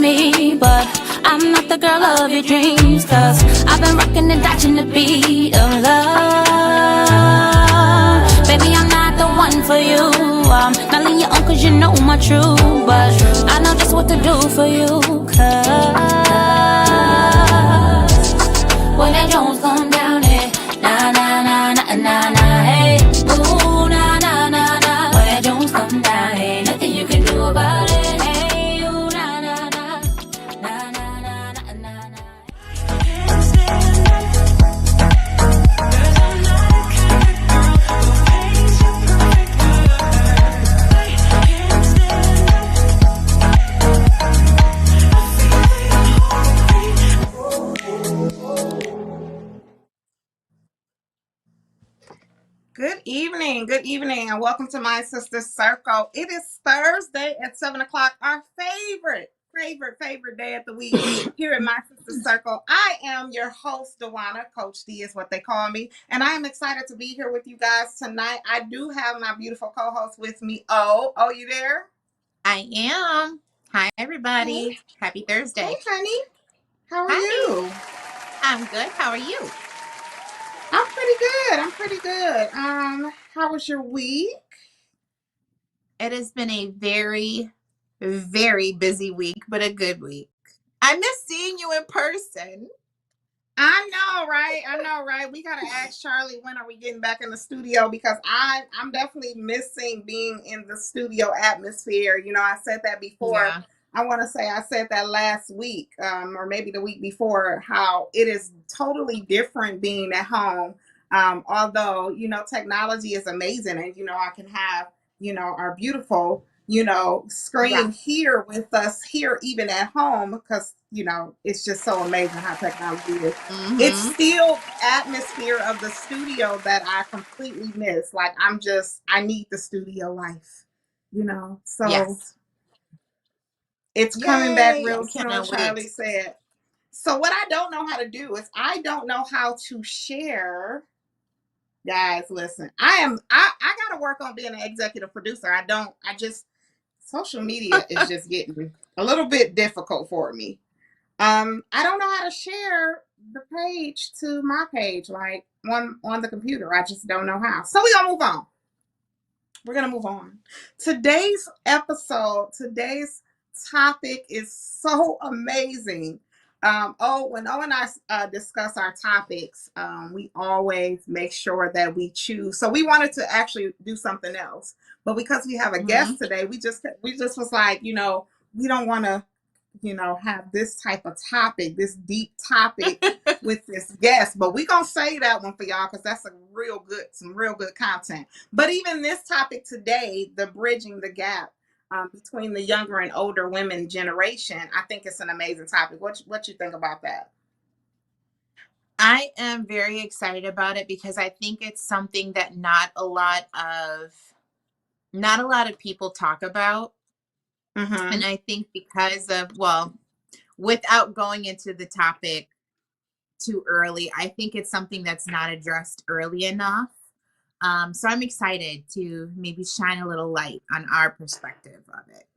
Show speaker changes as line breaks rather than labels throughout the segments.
me, but I'm not the girl of your dreams. Cause I've been rocking and dodging the beat of love. Baby, I'm not the one for you. I'm not letting you on cause you know my truth. But I know just what to do for you. Cause when that Jones come down, hey, na na na na na na, hey, ooh na na na na. When that Jones come down, hey, nothing you can do about it, hey, ooh na na na na na na na na na.
Good evening, and welcome to My Sister's Circle. It is Thursday at 7 o'clock, our favorite day of the week here at My Sister's Circle. I am your host, Dewana. Coach D is what they call me, and I am excited to be here with you guys tonight. I do have my beautiful co-host with me. Oh, you there?
I am. Hi, everybody.
Hey.
Happy Thursday.
Hey, honey. How are
Hi.
you?
I'm good. How are you?
I'm pretty good. How was your week?
It has been a very, very busy week, but a good week. I miss seeing you in person.
I know, right? We gotta ask Charlie, when are we getting back in the studio, because I'm definitely missing being in the studio atmosphere. You know, I said that before.
Yeah.
I want to say I said that last week, or maybe the week before, how it is totally different being at home. Although, you know, technology is amazing, and, you know, I can have, you know, our beautiful, you know, screen here with us here, even at home, because, you know, it's just so amazing how technology is.
Mm-hmm.
It's still atmosphere of the studio that I completely miss. Like, I need the studio life, you know? So
yes.
It's coming back real
I
soon,
cannot
Charlie
wait.
said. So what I don't know how to do is I don't know how to share. Guys, listen, I got to work on being an executive producer. Social media is just getting a little bit difficult for me. I don't know how to share the page to my page, like on the computer. I just don't know how. So we're gonna move on. Today's today's topic is so amazing. When O and I discuss our topics, we always make sure that we choose. So we wanted to actually do something else, but because we have a guest today, we just was like, you know, we don't want to, you know, have this type of topic, this deep topic with this guest, but we're gonna say that one for y'all because that's some real good content. But even this topic today, the bridging the gap between the younger and older women generation, I think it's an amazing topic. What you think about that?
I am very excited about it because I think it's something that not a lot of people talk about.
Mm-hmm.
And I think because of, without going into the topic too early, I think it's something that's not addressed early enough. So I'm excited to maybe shine a little light on our perspective of it.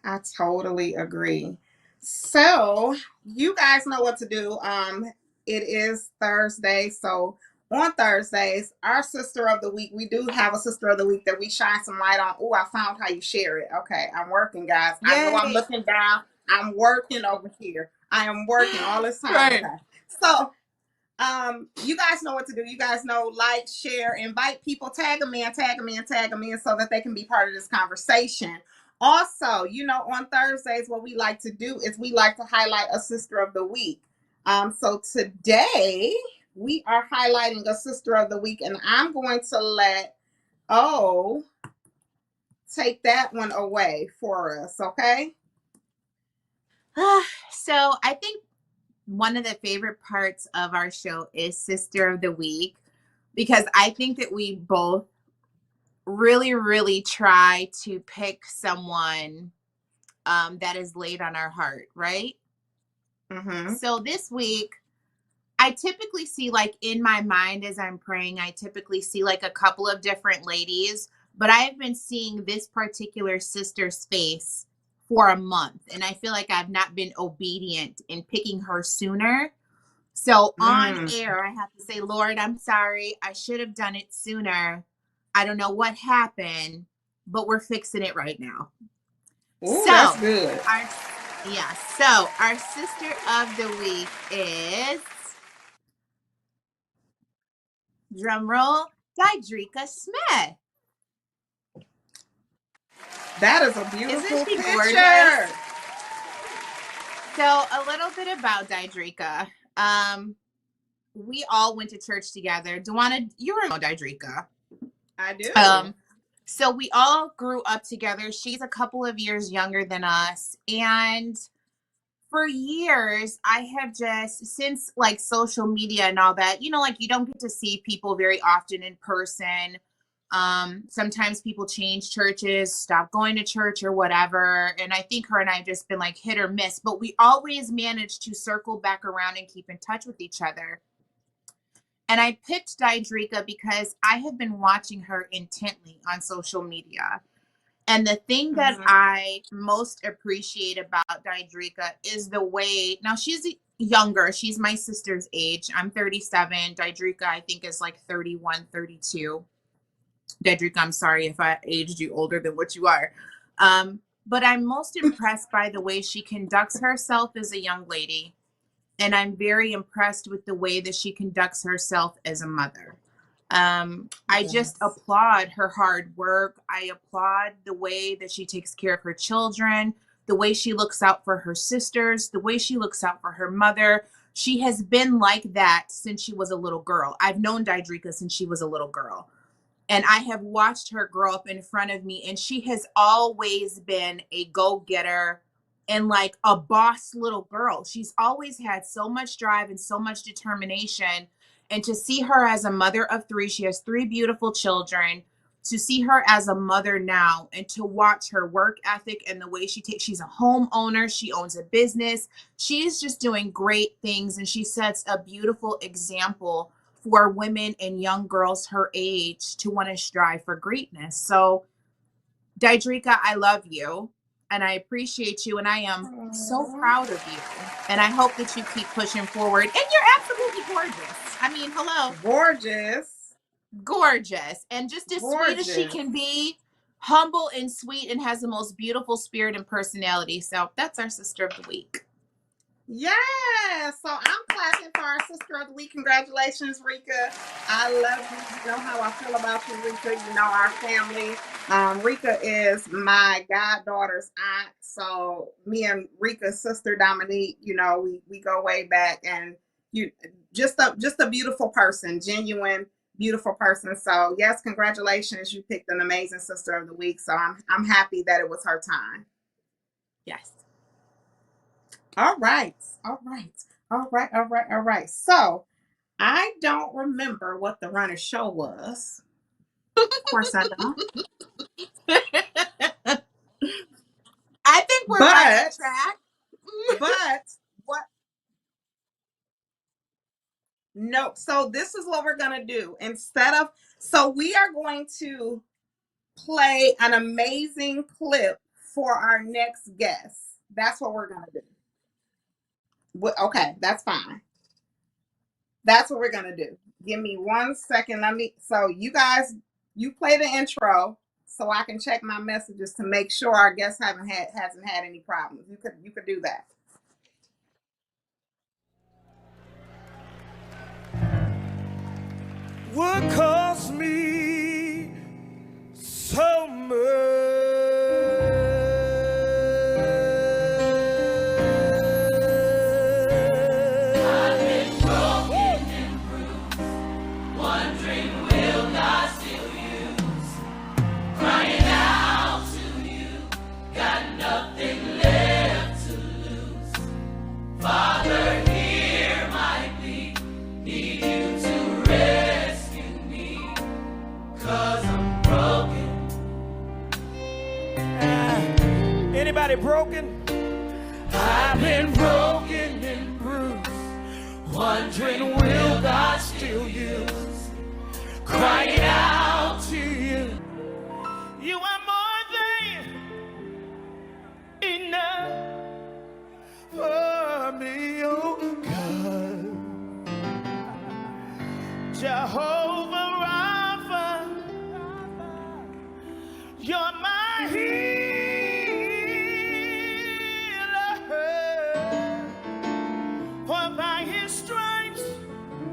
I totally agree. So you guys know what to do. It is Thursday, so on Thursdays, our sister of the week, we do have a sister of the week that we shine some light on. Oh, I found how you share it. Okay, I'm working, guys.
Yay.
I know I'm looking down. I'm working over here. I am working all this time.
Right.
Okay. So you guys know what to do. You guys know, like, share, invite people, tag them in so that they can be part of this conversation. Also, you know, on Thursdays, what we like to do is we like to highlight a sister of the week. So today we are highlighting a sister of the week, and I'm going to let take that one away for us, okay?
So I think one of the favorite parts of our show is Sister of the Week, because I think that we both really, really try to pick someone that is laid on our heart, right?
Mm-hmm.
So this week, I typically see, like, in my mind as I'm praying, I typically see like a couple of different ladies, but I have been seeing this particular sister's face for a month, and I feel like I've not been obedient in picking her sooner. So on
Mm.
air, I have to say, Lord, I'm sorry. I should have done it sooner. I don't know what happened, but we're fixing it right now.
Ooh,
So
that's good.
our sister of the week is, drum roll, Didrika Smith.
That is a
Isn't
beautiful
she
picture.
gorgeous? So a little bit about Didrika. We all went to church together. Duana, you know Didrika.
I do.
So we all grew up together. She's a couple of years younger than us. And for years, I have just, since like social media and all that, like you don't get to see people very often in person. Sometimes people change churches, stop going to church or whatever. And I think her and I have just been like hit or miss, but we always managed to circle back around and keep in touch with each other. And I picked Didrika because I have been watching her intently on social media. And the thing that I most appreciate about Didrika is the way, now she's younger. She's my sister's age. I'm 37. Didrika, I think, is like 31, 32. Didrika, I'm sorry if I aged you older than what you are. But I'm most impressed by the way she conducts herself as a young lady. And I'm very impressed with the way that she conducts herself as a mother. I just applaud her hard work. I applaud the way that she takes care of her children, the way she looks out for her sisters, the way she looks out for her mother. She has been like that since she was a little girl. I've known Didrika since she was a little girl. And I have watched her grow up in front of me, and she has always been a go-getter and like a boss little girl. She's always had so much drive and so much determination. And to see her as a mother of three, she has three beautiful children, to see her as a mother now and to watch her work ethic and the way she's a homeowner, she owns a business. She's just doing great things, and she sets a beautiful example for women and young girls her age to want to strive for greatness. So, Didrika, I love you and I appreciate you, and I am so proud of you. And I hope that you keep pushing forward. And you're absolutely gorgeous. I mean, hello. Gorgeous. And just as sweet as she can be, humble and sweet, and has the most beautiful spirit and personality. So that's our sister of the week.
Yeah, so I'm clapping for our sister of the week. Congratulations, Rika. I love you. You know how I feel about you, Rika. You know our family. Rika is my goddaughter's aunt. So me and Rika's sister Dominique, we go way back, and you just a beautiful person, genuine, beautiful person. So yes, congratulations. You picked an amazing sister of the week. So I'm happy that it was her time.
Yes.
All right. So I don't remember what the runner show was. Of course I don't.
I think we're right on track.
But what? No. So this is what we're going to do. So we are going to play an amazing clip for our next guest. That's what we're going to do. Okay, that's fine. That's what we're going to do. Give me 1 second. So you guys, you play the intro so I can check my messages to make sure our guest hasn't had any problems. You could do that.
What cost me so much?
I've been broken and bruised, wondering will God still use? Crying out to you, got nothing left to lose. Father, hear my plea, need you to rescue me, 'cause I'm broken.
Anybody broken? I've been broken and bruised, wondering will God still use? Crying out to you, you are more than Jehovah Rapha, you're my healer. For by his stripes,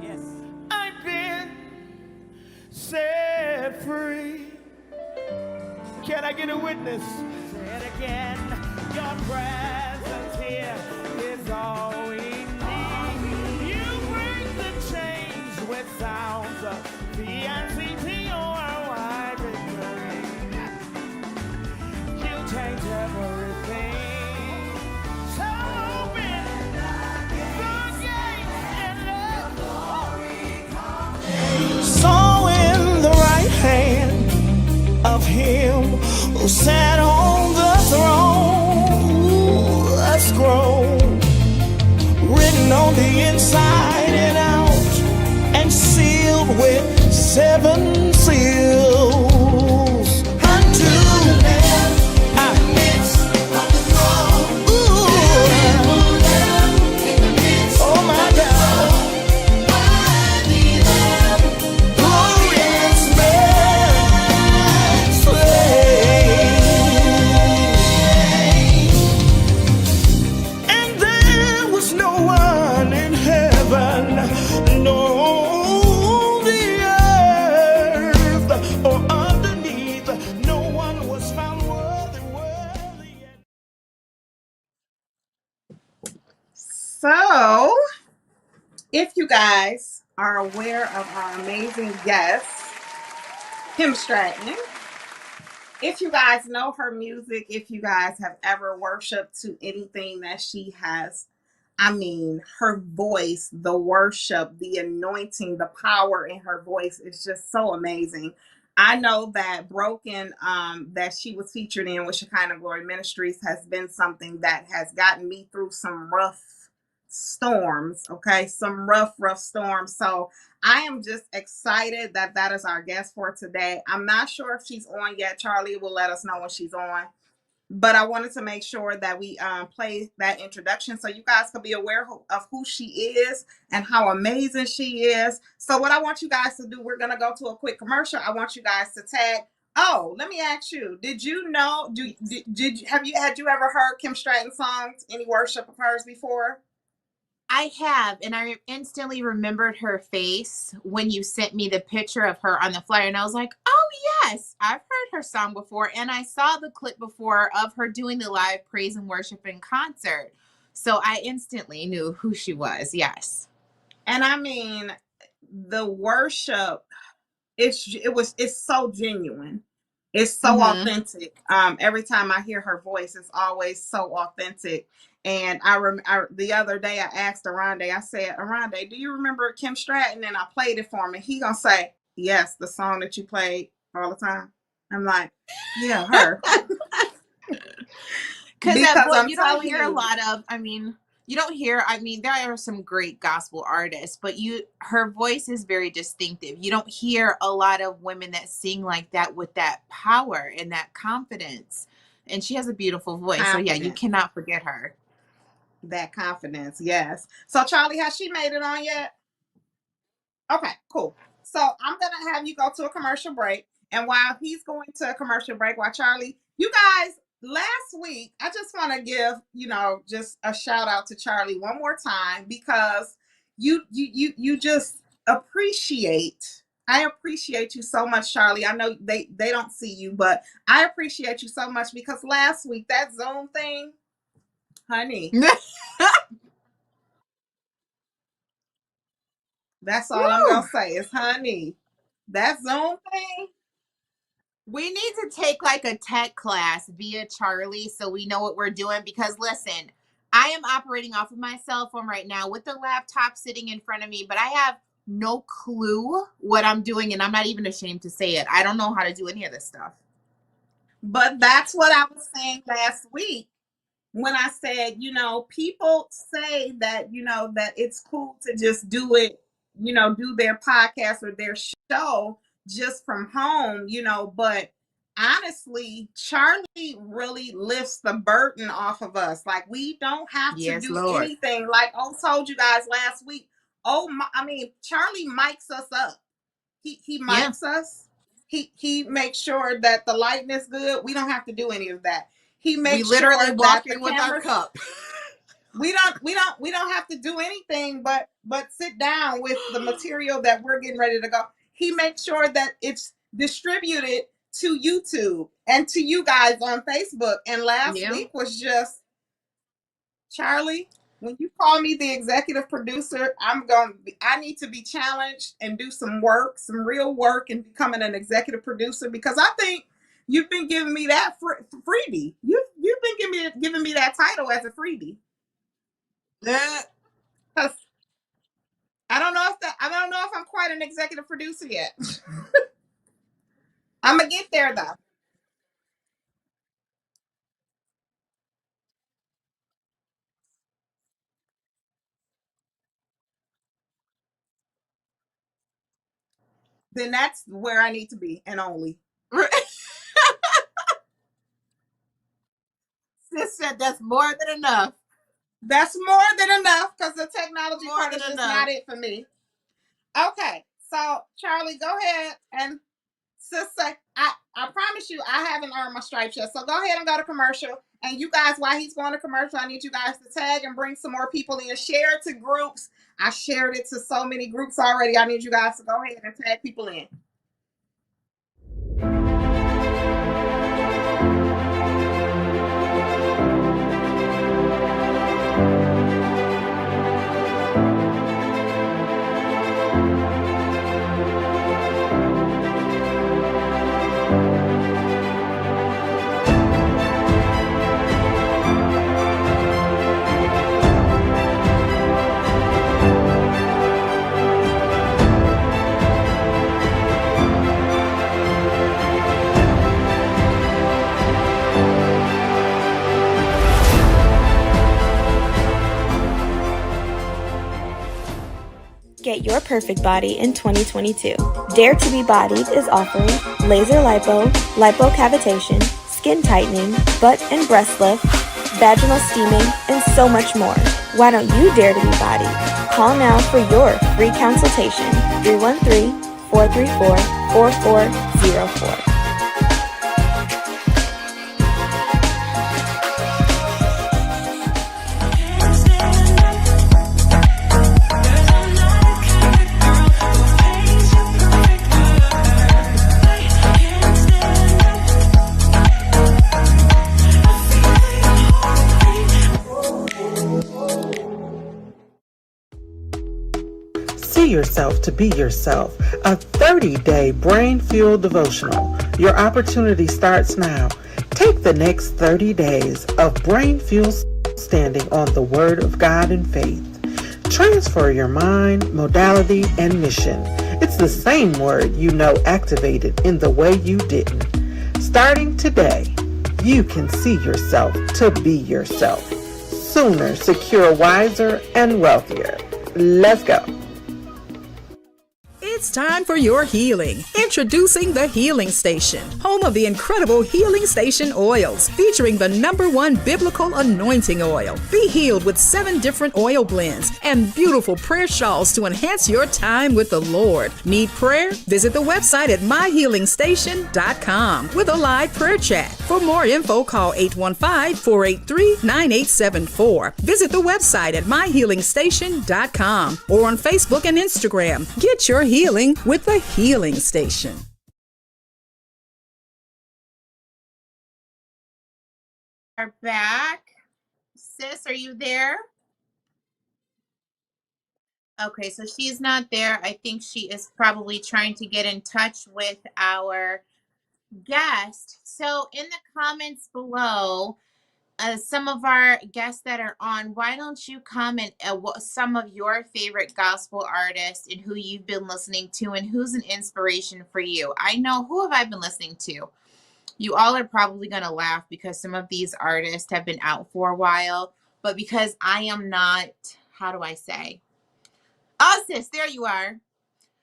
yes, I've been set free. Can I get a witness? Say it again. Your presence here is all we need. You break the chains with sounds of VNCT-O-R-Y victory. You change everything. So open the gates and let glory come. So in the right hand of him who sat on the throne, a scroll written on the inside and out and sealed with 7 seals. Unto them in the midst of the throne. Oh my God. Glorious man slain. And there was no one in heaven, nor on the earth, or underneath. No one was found worthy.
So, if you guys are aware of our amazing guest, Kim Stratton, if you guys know her music, if you guys have ever worshiped to anything that she has, I mean, her voice, the worship, the anointing, the power in her voice is just so amazing. I know that Broken, that she was featured in with Shekinah Glory Ministries, has been something that has gotten me through some rough storms. Okay, some rough storms. So I am just excited that that is our guest for today. I'm not sure if she's on yet. Charlie will let us know when she's on. But I wanted to make sure that we play that introduction so you guys can be aware of who she is and how amazing she is. So what I want you guys to do, we're going to go to a quick commercial. I want you guys to tag. Oh, let me ask you, did you know, had you ever heard Kim Stratton songs, any worship of hers before?
I have, and I instantly remembered her face when you sent me the picture of her on the flyer, and I was like, oh yes, I've heard her song before, and I saw the clip before of her doing the live praise and worship in concert. So I instantly knew who she was, yes.
And I mean, the worship, it's so genuine. It's so authentic. Every time I hear her voice, it's always so authentic. And the other day I asked Aronde, I said, Aronde, do you remember Kim Stratton? And I played it for him. And he gonna say, yes, the song that you played all the time. I'm like, yeah, her.
Because you don't hear a lot of, you don't hear, there are some great gospel artists, but her voice is very distinctive. You don't hear a lot of women that sing like that with that power and that confidence. And she has a beautiful voice. So yeah, you cannot forget her.
That confidence, yes. So Charlie, has she made it on yet? Okay, cool. So I'm going to have you go to a commercial break. And while he's going to a commercial break, while Charlie, you guys, last week, I just want to give, just a shout out to Charlie one more time because you just appreciate. I appreciate you so much, Charlie. I know they don't see you, but I appreciate you so much because last week, that Zoom thing, honey. That's all I'm going to say is, honey, that Zoom thing.
We need to take like a tech class via Charlie so we know what we're doing because listen, I am operating off of my cell phone right now with the laptop sitting in front of me, but I have no clue what I'm doing and I'm not even ashamed to say it. I don't know how to do any of this stuff.
But that's what I was saying last week when I said, people say that, that it's cool to just do it, do their podcast or their show just from home, but honestly, Charlie really lifts the burden off of us. Like we don't have to do anything. Like I told you guys last week, I mean, Charlie mics us up. He
Yeah.
mics us. He makes sure that the lighting is good. We don't have to do any of that. He
We
makes
literally
sure
walk
that the
in with our
cameras.
cup.
We don't have to do anything but sit down with the material that we're getting ready to go. He makes sure that it's distributed to YouTube and to you guys on Facebook. And last
Yeah.
week was just, Charlie, when you call me the executive producer, I need to be challenged and do some work, some real work, and becoming an executive producer, because I think you've been giving me that freebie. You've been giving me that title as a freebie.
Yeah.
'Cause I don't know if I'm quite an executive producer yet. I'm gonna get there though. Then that's where I need to be, and only.
Sis said that's more than enough.
That's more than enough, because the technology
More
part
than
is just
enough.
not it for me. Okay, so Charlie, go ahead and sister, I promise you, I haven't earned my stripes yet. So go ahead and go to commercial. And you guys, while he's going to commercial, I need you guys to tag and bring some more people in. Share it to groups. I shared it to so many groups already. I need you guys to go ahead and tag people in.
Get your perfect body in 2022. Dare to be Bodied is offering laser lipo, lipocavitation, skin tightening, butt and breast lift, vaginal steaming, and so much more. Why don't you dare to be bodied? Call now for your free consultation, 313-434-4404.
See yourself to be yourself. A 30-day brain fuel devotional. Your opportunity starts now. Take the next 30 days of brain fuel standing on the Word of God and faith. Transfer your mind, modality, and mission. It's the same word you know activated in the way you didn't. Starting today, you can see yourself to be yourself. Sooner, secure, wiser, and wealthier. Let's go.
It's time for your healing. Introducing the Healing Station, home of the incredible Healing Station oils, featuring the #1 biblical anointing oil. Be healed with 7 different oil blends and beautiful prayer shawls to enhance your time with the Lord. Need prayer? Visit the website at myhealingstation.com with a live prayer chat. For more info, call 815-483-9874. Visit the website at myhealingstation.com or on Facebook and Instagram. Get your healing with the Healing Station.
Are back. Sis, are you there? Okay, so she's not there. I think she is probably trying to get in touch with our guest. So in the comments below, some of our guests that are on, why don't you comment what some of your favorite gospel artists and who you've been listening to and who's an inspiration for you? I know, who have I been listening to? You all are probably going to laugh because some of these artists have been out for a while, but because I am not, how do I say? Oh, sis, there you are.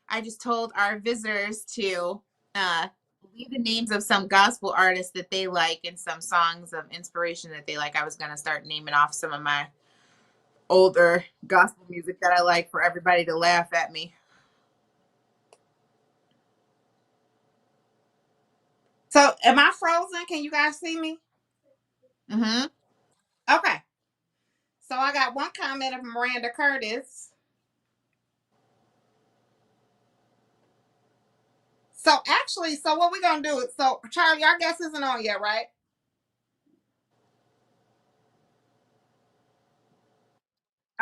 I just told our visitors to leave the names of some gospel artists that they like and some songs of inspiration that they like. I was going to start naming off some of my older gospel music that I like for everybody to laugh at me.
So am I frozen? Can you guys see me?
Mm-hmm.
Okay. So I got one comment of Miranda Curtis. So actually, so what we're gonna do is, so Charlie, our guest isn't on yet, right?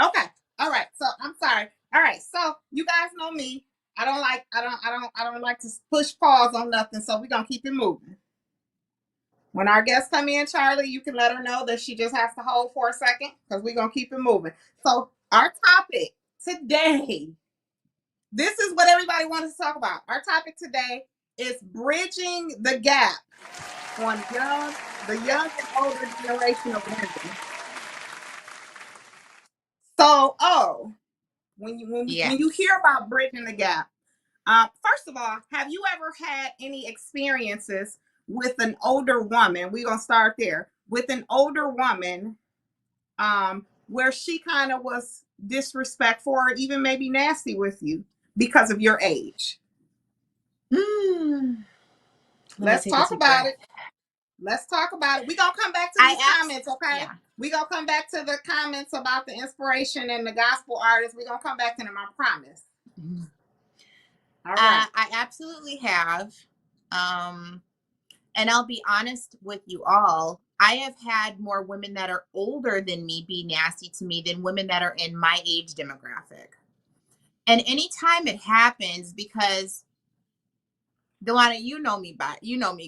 Okay. All right. So I'm sorry. All right. So you guys know me. I don't like to push pause on nothing. So we're gonna keep it moving. When our guests come in, Charlie, you can let her know that she just has to hold for a second because we're gonna keep it moving. So our topic today, this is what everybody wants to talk about. Our topic today is bridging the gap on the young and older generation of women. So,
Yeah.
when you hear about bridging the gap, first of all, have you ever had any experiences with an older woman? We're gonna start there with an older woman, where she kind of was disrespectful or even maybe nasty with you because of your age.
Mm.
Let's talk about it. Let's talk about it. We're gonna come back to these comments, okay?
Yeah.
We're gonna come back to the comments about the inspiration and the gospel artists. We're gonna come back to them, I promise. All right.
I absolutely have. And I'll be honest with you all. I have had more women that are older than me be nasty to me than women that are in my age demographic. And anytime it happens, because Delana, you know me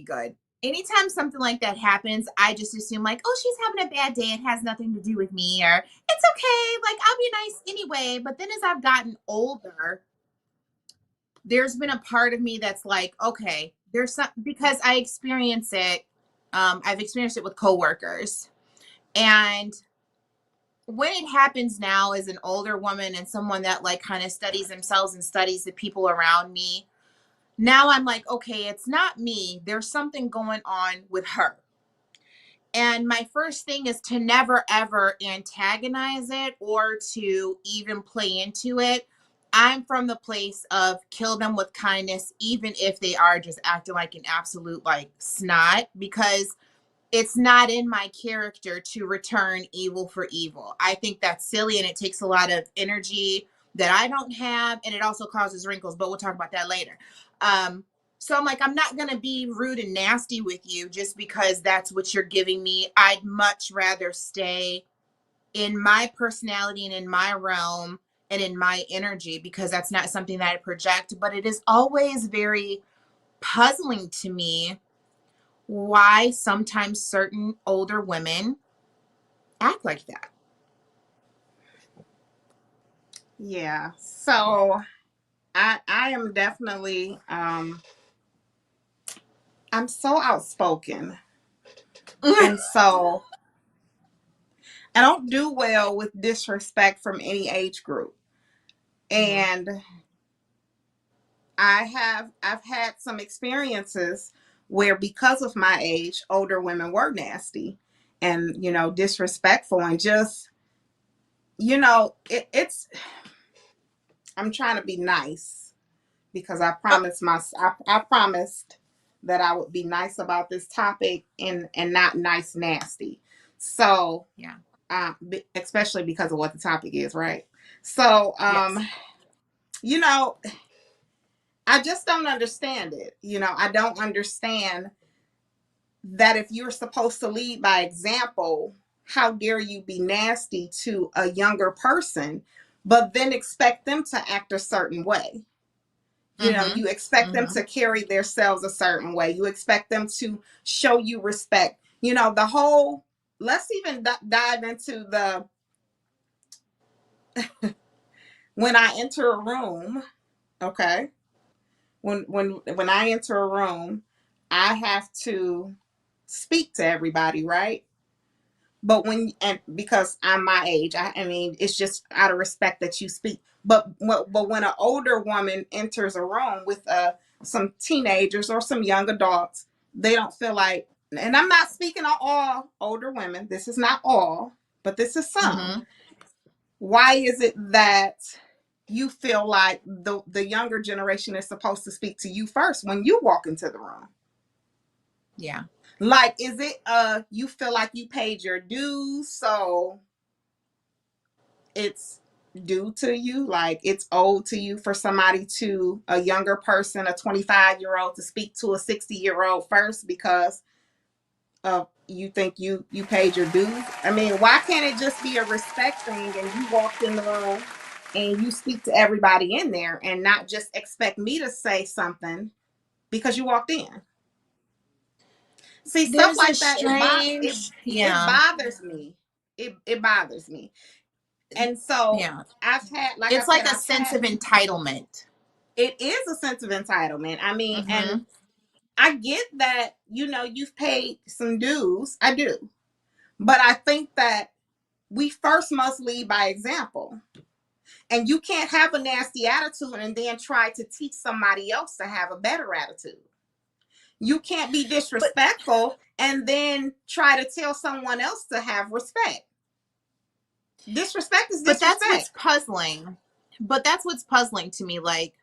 good. Anytime something like that happens, I just assume like, oh, she's having a bad day. It has nothing to do with me, or it's okay. Like, I'll be nice anyway. But then as I've gotten older, there's been a part of me that's like, okay, there's some, because I experience it. I've experienced it with coworkers, and when it happens now as an older woman and someone that like kind of studies themselves and studies the people around me, now I'm like, okay, it's not me. There's something going on with her. And my first thing is to never ever antagonize it or to even play into it. I'm from the place of kill them with kindness, even if they are just acting like an absolute like snot, because it's not in my character to return evil for evil. I think that's silly and it takes a lot of energy that I don't have, and it also causes wrinkles, but we'll talk about that later. So I'm like, I'm not going to be rude and nasty with you just because that's what you're giving me. I'd much rather stay in my personality and in my realm and in my energy, because that's not something that I project. But it is always very puzzling to me why sometimes certain older women act like that.
Yeah. So I am definitely I'm so outspoken. And so I don't do well with disrespect from any age group. And I've had some experiences where because of my age, older women were nasty and, disrespectful and just, it's I'm trying to be nice because I promised that I would be nice about this topic and not nice nasty. So
Yeah.
especially because of what the topic is, right? So
Yes.
you know, I just don't understand it. I don't understand that if you're supposed to lead by example, how dare you be nasty to a younger person, but then expect them to act a certain way? You expect them to carry themselves a certain way. You expect them to show you respect. Let's even dive into when I enter a room, okay? When I enter a room, I have to speak to everybody, right? But because I'm my age, I mean, it's just out of respect that you speak. But when an older woman enters a room with some teenagers or some young adults, they don't feel like. And I'm not speaking on all older women. This is not all, but this is some. why is it that you feel like the younger generation is supposed to speak to you first when you walk into the room?
Yeah.
Like, is it you feel like you paid your dues, so it's due to you, like it's owed to you for somebody, to a younger person, a 25-year-old, to speak to a 60-year-old first because you think you paid your dues? I mean, why can't it just be a respect thing and you walked in the room and you speak to everybody in there and not just expect me to say something because you walked in? See, stuff
There's a
like that,
strange,
it
yeah,
bothers me. It bothers me. And so
yeah.
I've had, like I
It's
said,
like a
I've
sense
had,
of entitlement.
it is a sense of entitlement. I mean, and
Mm-hmm.
I get that, you've paid some dues. I do. But I think that we first must lead by example. And you can't have a nasty attitude and then try to teach somebody else to have a better attitude. You can't be
But
disrespectful and then try to tell someone else to have respect. Disrespect is
but that's what's
disrespect.
puzzling. But that's what's puzzling to me. Like,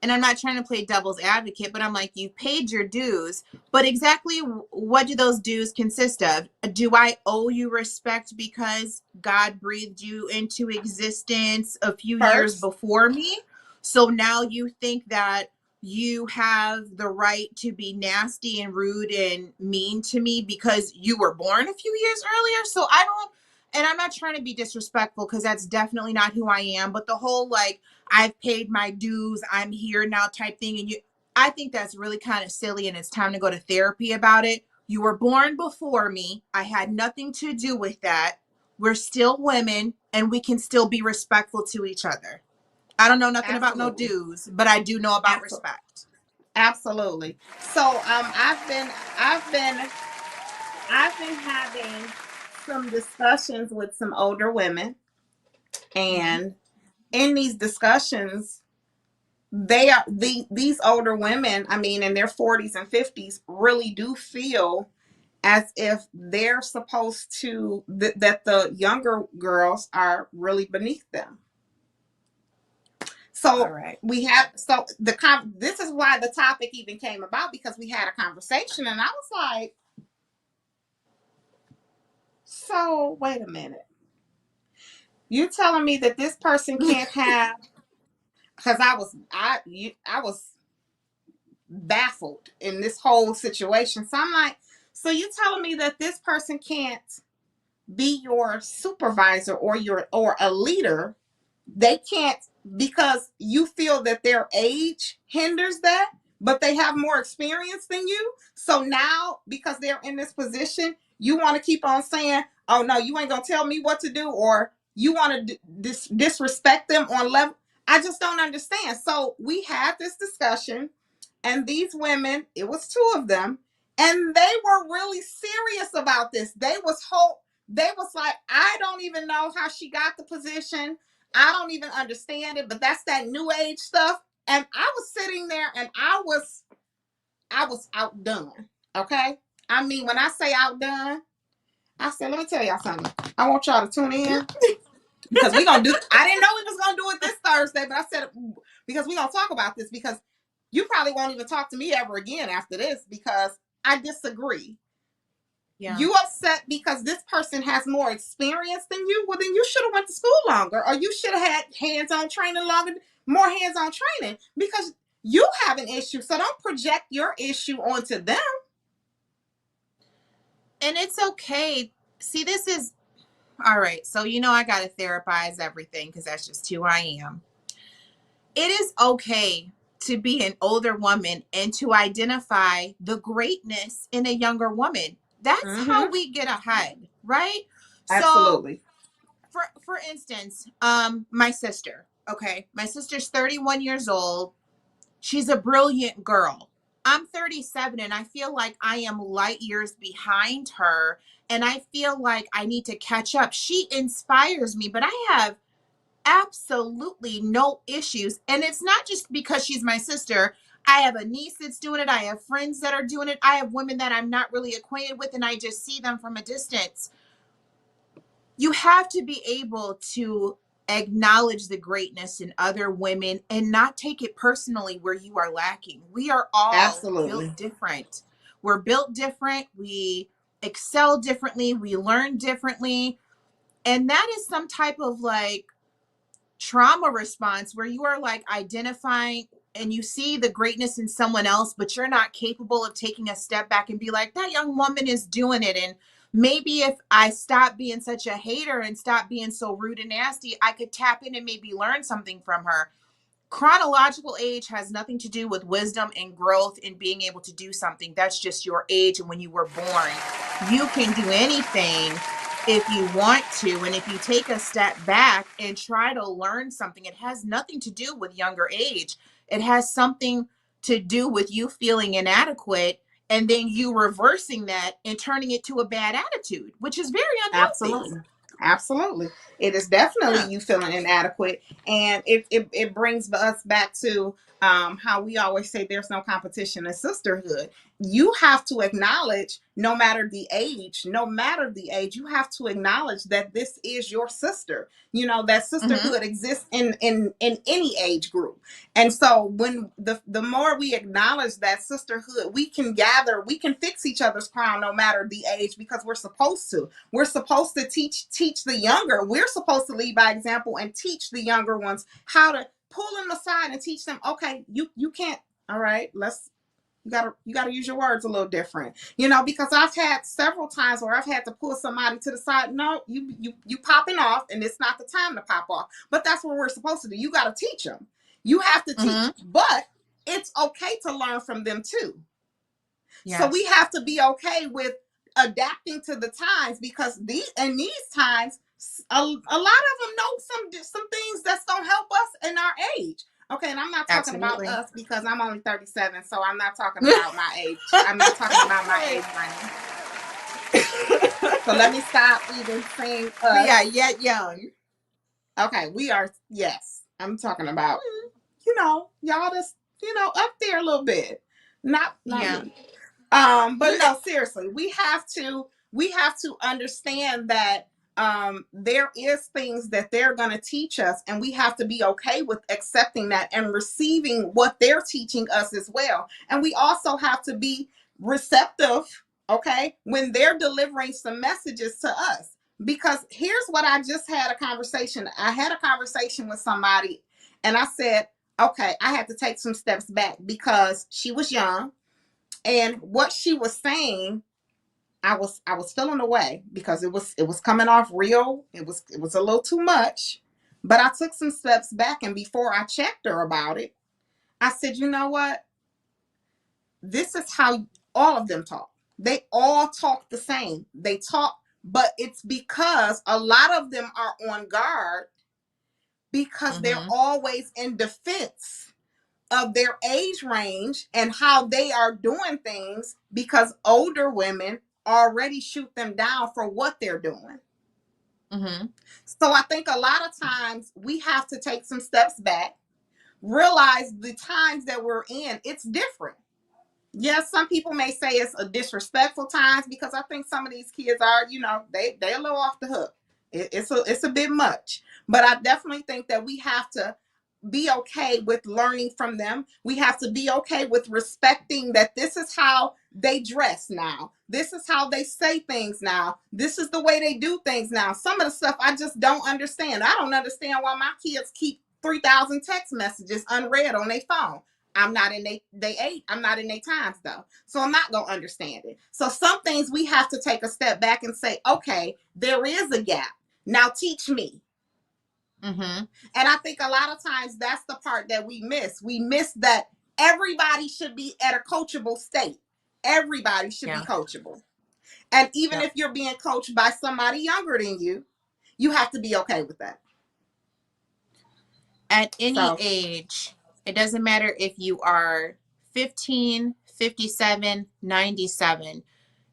and I'm not trying to play devil's advocate, but I'm like, you paid your dues, but exactly what do those dues consist of? Do I owe you respect because God breathed you into existence a few years
First,
before me? So now you think that you have the right to be nasty and rude and mean to me because you were born a few years earlier? So I don't, and I'm not trying to be disrespectful because that's definitely not who I am, but the whole like, I've paid my dues, I'm here now type thing. And I think that's really kind of silly and it's time to go to therapy about it. You were born before me. I had nothing to do with that. We're still women and we can still be respectful to each other. I don't know nothing about no
absolutely.
dues, but I do know about
Absolutely.
respect.
Absolutely. So I've been having some discussions with some older women,
Mm-hmm.
and in these discussions, these older women, I mean, in their 40s and 50s, really do feel as if they're supposed to that the younger girls are really beneath them.
All
So
right.
we have, this is why the topic even came about, because we had a conversation and I was like, so wait a minute. You telling me that this person can't have, because I was baffled in this whole situation. So I'm like, so you telling me that this person can't be your supervisor or a leader? They can't, because you feel that their age hinders that, but they have more experience than you. So now, because they're in this position, you want to keep on saying, oh no, you ain't gonna tell me what to do, or you want to disrespect them on level. I just don't understand. So we had this discussion, and these women, it was two of them, and they were really serious about this. They was like, I don't even know how she got the position. I don't even understand it, but that's that new age stuff. And I was sitting there and I was outdone. Okay. I mean, when I say outdone, I said, let me tell y'all something. I want y'all to tune in because we're gonna do, I didn't know we was gonna do it this Thursday, but I said, because we're gonna talk about this, because you probably won't even talk to me ever again after this, because I disagree.
Yeah.
You upset because this person has more experience than you? Well, then you should have went to school longer, or you should have had hands-on training longer, more hands-on training, because you have an issue. So don't project your issue onto them.
And it's okay. See, this is all right. So, I got to therapize everything because that's just who I am. It is okay to be an older woman and to identify the greatness in a younger woman. That's how
Mm-hmm.
we get ahead, right? So,
Absolutely.
for instance, my sister, okay? My sister's 31 years old. She's a brilliant girl. I'm 37 and I feel like I am light years behind her and I feel like I need to catch up. She inspires me, but I have absolutely no issues. And it's not just because she's my sister. I have a niece that's doing it. I have friends that are doing it. I have women that I'm not really acquainted with and I just see them from a distance. you have to be able to acknowledge the greatness in other women and not take it personally where you are lacking. We are all
Absolutely.
built different. We're built different. We excel differently. We learn differently. And that is some type of like trauma response where you are like identifying and you see the greatness in someone else, but you're not capable of taking a step back and be like, that young woman is doing it. And maybe if I stop being such a hater and stop being so rude and nasty, I could tap in and maybe learn something from her. Chronological age has nothing to do with wisdom and growth and being able to do something. That's just your age and when you were born. You can do anything if you want to. And if you take a step back and try to learn something, it has nothing to do with younger age. It has something to do with you feeling inadequate and then you reversing that and turning it to a bad attitude, which is very unhealthy.
Absolutely. Absolutely. It is definitely
Yeah.
you feeling inadequate. And it brings us back to how we always say there's no competition in sisterhood. You have to acknowledge, no matter the age, you have to acknowledge that this is your sister. You know, that
Mm-hmm.
sisterhood exists in any age group. And so when the more we acknowledge that sisterhood, we can fix each other's crown no matter the age because we're supposed to. We're supposed to teach the younger. We're supposed to lead by example and teach the younger ones how to pull them aside and teach them, okay, you can't, all right, you gotta use your words a little different. You know, because I've had several times where I've had to pull somebody to the side. No, you popping off and it's not the time to pop off. But that's what we're supposed to do. You gotta teach them. You have to teach,
Mm-hmm.
but it's okay to learn from them too. So we
Yes.
have to be okay with adapting to the times because these times, a lot of them know some things that's gonna help us in our age. Okay, and I'm not talking about
Absolutely.
us because I'm only 37, so I'm not talking about my age. I'm not talking about my age range. So let me stop even saying
We
us.
are yet young.
Okay, we are, yes. I'm talking about, y'all just, up there a little bit. Not
Yeah.
me. But no, seriously, we have to understand that there is things that they're going to teach us, and we have to be okay with accepting that and receiving what they're teaching us as well. And we also have to be receptive, okay, when they're delivering some messages to us. Because here's what I just had a conversation. I had a conversation with somebody, and I said, okay, I had to take some steps back because she was young and what she was saying, I was feeling away because it was coming off real. It was a little too much. But I took some steps back, and before I checked her about it, I said, you know what? This is how all of them talk. They all talk the same. They talk, but it's because a lot of them are on guard because they're
Mm-hmm.
always in defense of their age range and how they are doing things because older women already shoot them down for what they're doing.
Mm-hmm.
So I think a lot of times we have to take some steps back, realize the times that we're in, it's different. Yes, some people may say it's a disrespectful times because I think some of these kids are, they a little off the hook. It's a bit much, but I definitely think that we have to be okay with learning from them. We have to be okay with respecting that this is how they dress now. This is how they say things now. This is the way they do things now. Some of the stuff I just don't understand. I don't understand why my kids keep 3,000 text messages unread on their phone. I'm not in they age. I'm not in their times though. So I'm not gonna understand it. So some things we have to take a step back and say, okay, there is a gap. Now teach me.
Mm-hmm.
And I think a lot of times that's the part that we miss. We miss that everybody should be at a coachable state. Everybody should be
Yeah.
coachable. And even
Yep.
if you're being coached by somebody younger than you have to be okay with that.
At any
So,
age, it doesn't matter if you are 15, 57, 97,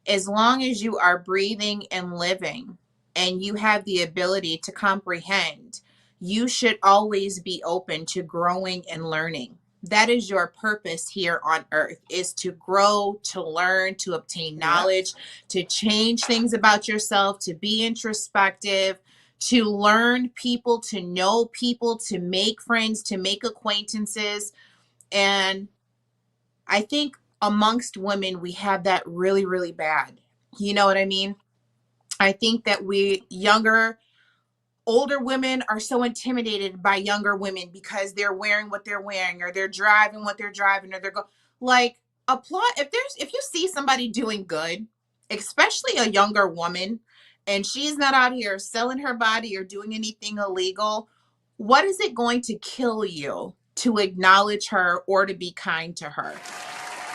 as long as you are breathing and living and you have the ability to comprehend, you should always be open to growing and learning. That is your purpose here on earth, is to grow, to learn, to obtain
Yep.
knowledge, to change things about yourself, to be introspective, to learn people, to know people, to make friends, to make acquaintances. And I think amongst women, we have that really, really bad. You know what I mean? I think that older women are so intimidated by younger women because they're wearing what they're wearing, or they're driving what they're driving, or like, applaud if you see somebody doing good, especially a younger woman, and she's not out here selling her body or doing anything illegal. What is it going to kill you to acknowledge her or to be kind to her?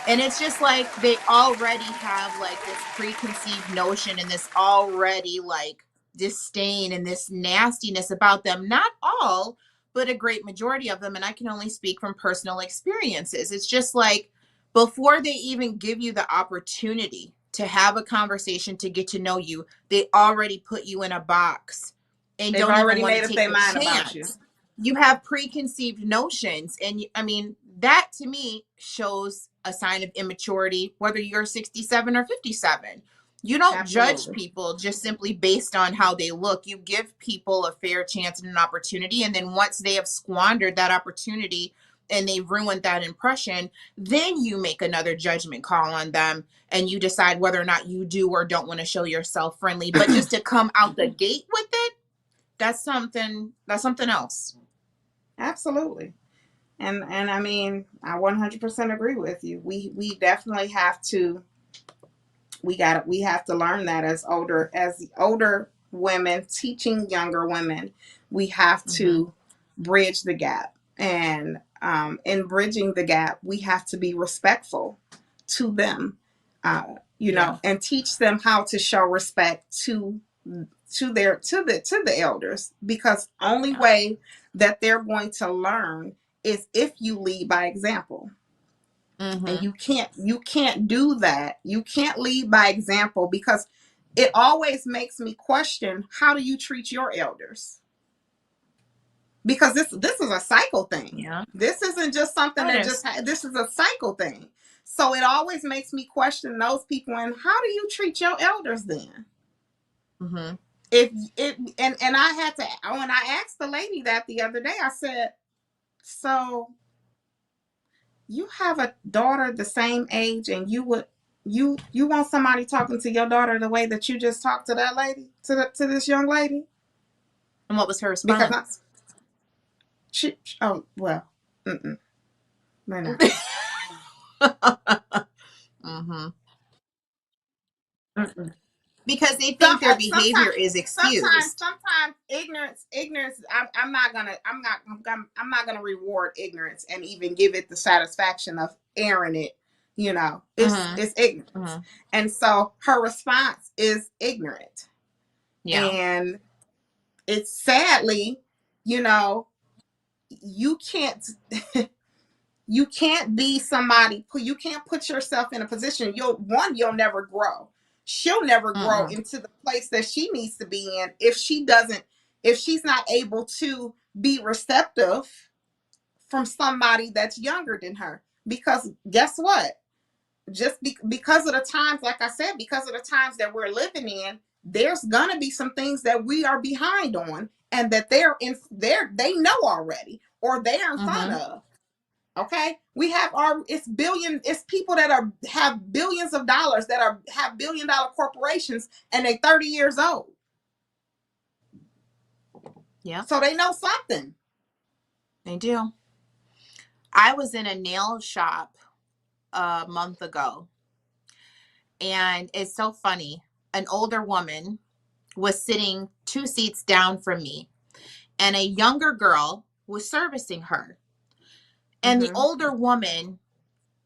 And it's just like they already have like this preconceived notion and this already like disdain and this nastiness about them. Not all, but a great majority of them. And I can only speak from personal experiences. It's just like before they even give you the opportunity to have a conversation, to get to know you, they already put you in a box and
They've
don't even
already
want to
made up
take
their
the
mind about you.
chance. You have preconceived notions. And I mean, that to me shows a sign of immaturity, whether you're 67 or 57. You don't judge
Absolutely.
people just simply based on how they look. You give people a fair chance and an opportunity. And then once they have squandered that opportunity and they've ruined that impression, then you make another judgment call on them and you decide whether or not you do or don't want to show yourself friendly. But just to come out the gate with it, that's something else.
Absolutely. And I mean, I 100% agree with you. We definitely have to we have to learn that as older women teaching younger women, we have to bridge the gap. And in bridging the gap, we have to be respectful to them, you know, and teach them how to show respect to the elders, because only way that they're going to learn is if you lead by example. And you can't do that. You can't lead by example, because it always makes me question, how do you treat your elders? Because this is a cycle thing.
Yeah.
This isn't just something this is a cycle thing. So it always makes me question those people, and how do you treat your elders then? If it and I had to, when I asked the lady that the other day, I said, so you have a daughter the same age, and you want somebody talking to your daughter the way that you just talked to that lady, to this young lady?
And what was her response?
Because oh well, we're not.
Because they think their behavior is excused.
Sometimes ignorance. I'm not gonna reward ignorance and even give it the satisfaction of airing it. You know, it's ignorance, and so her response is ignorant.
Yeah.
And it's sadly, you know, you can't you can't be somebody, you can't put yourself in a position, you'll never grow. She'll never grow into the place that she needs to be in if she's not able to be receptive from somebody that's younger than her. Because guess what? Because of the times, like I said, because of the times that we're living in, there's gonna be some things that we are behind on, and that they know already, or they're in front of. Okay, we have it's people that have billions of dollars, that have $1 billion corporations, and they 30 years old.
Yeah.
So they know something.
They do. I was in a nail shop a month ago, and it's so funny. An older woman was sitting 2 seats down from me, and a younger girl was servicing her. And the older woman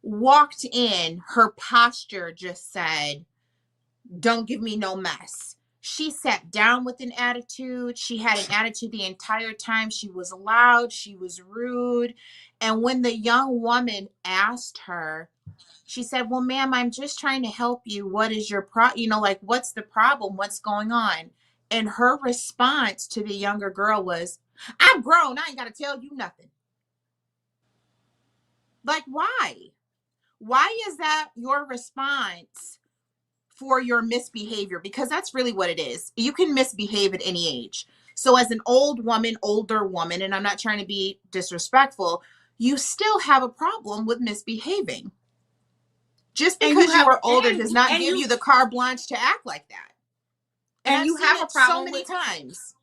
walked in, her posture just said, "Don't give me no mess." She sat down with an attitude. She had an attitude the entire time. She was loud. She was rude. And when the young woman asked her, she said, "Well, ma'am, I'm just trying to help you. What is your what's the problem? What's going on?" And her response to the younger girl was, "I'm grown. I ain't got to tell you nothing." Like, why? Why is that your response for your misbehavior? Because that's really what it is. You can misbehave at any age. So as an older woman, and I'm not trying to be disrespectful, you still have a problem with misbehaving. Just
And you
because you
have
are older does not
and
give you the carte blanche to act like that. And I've
you
seen
have a
it so
problem
many
with,
times.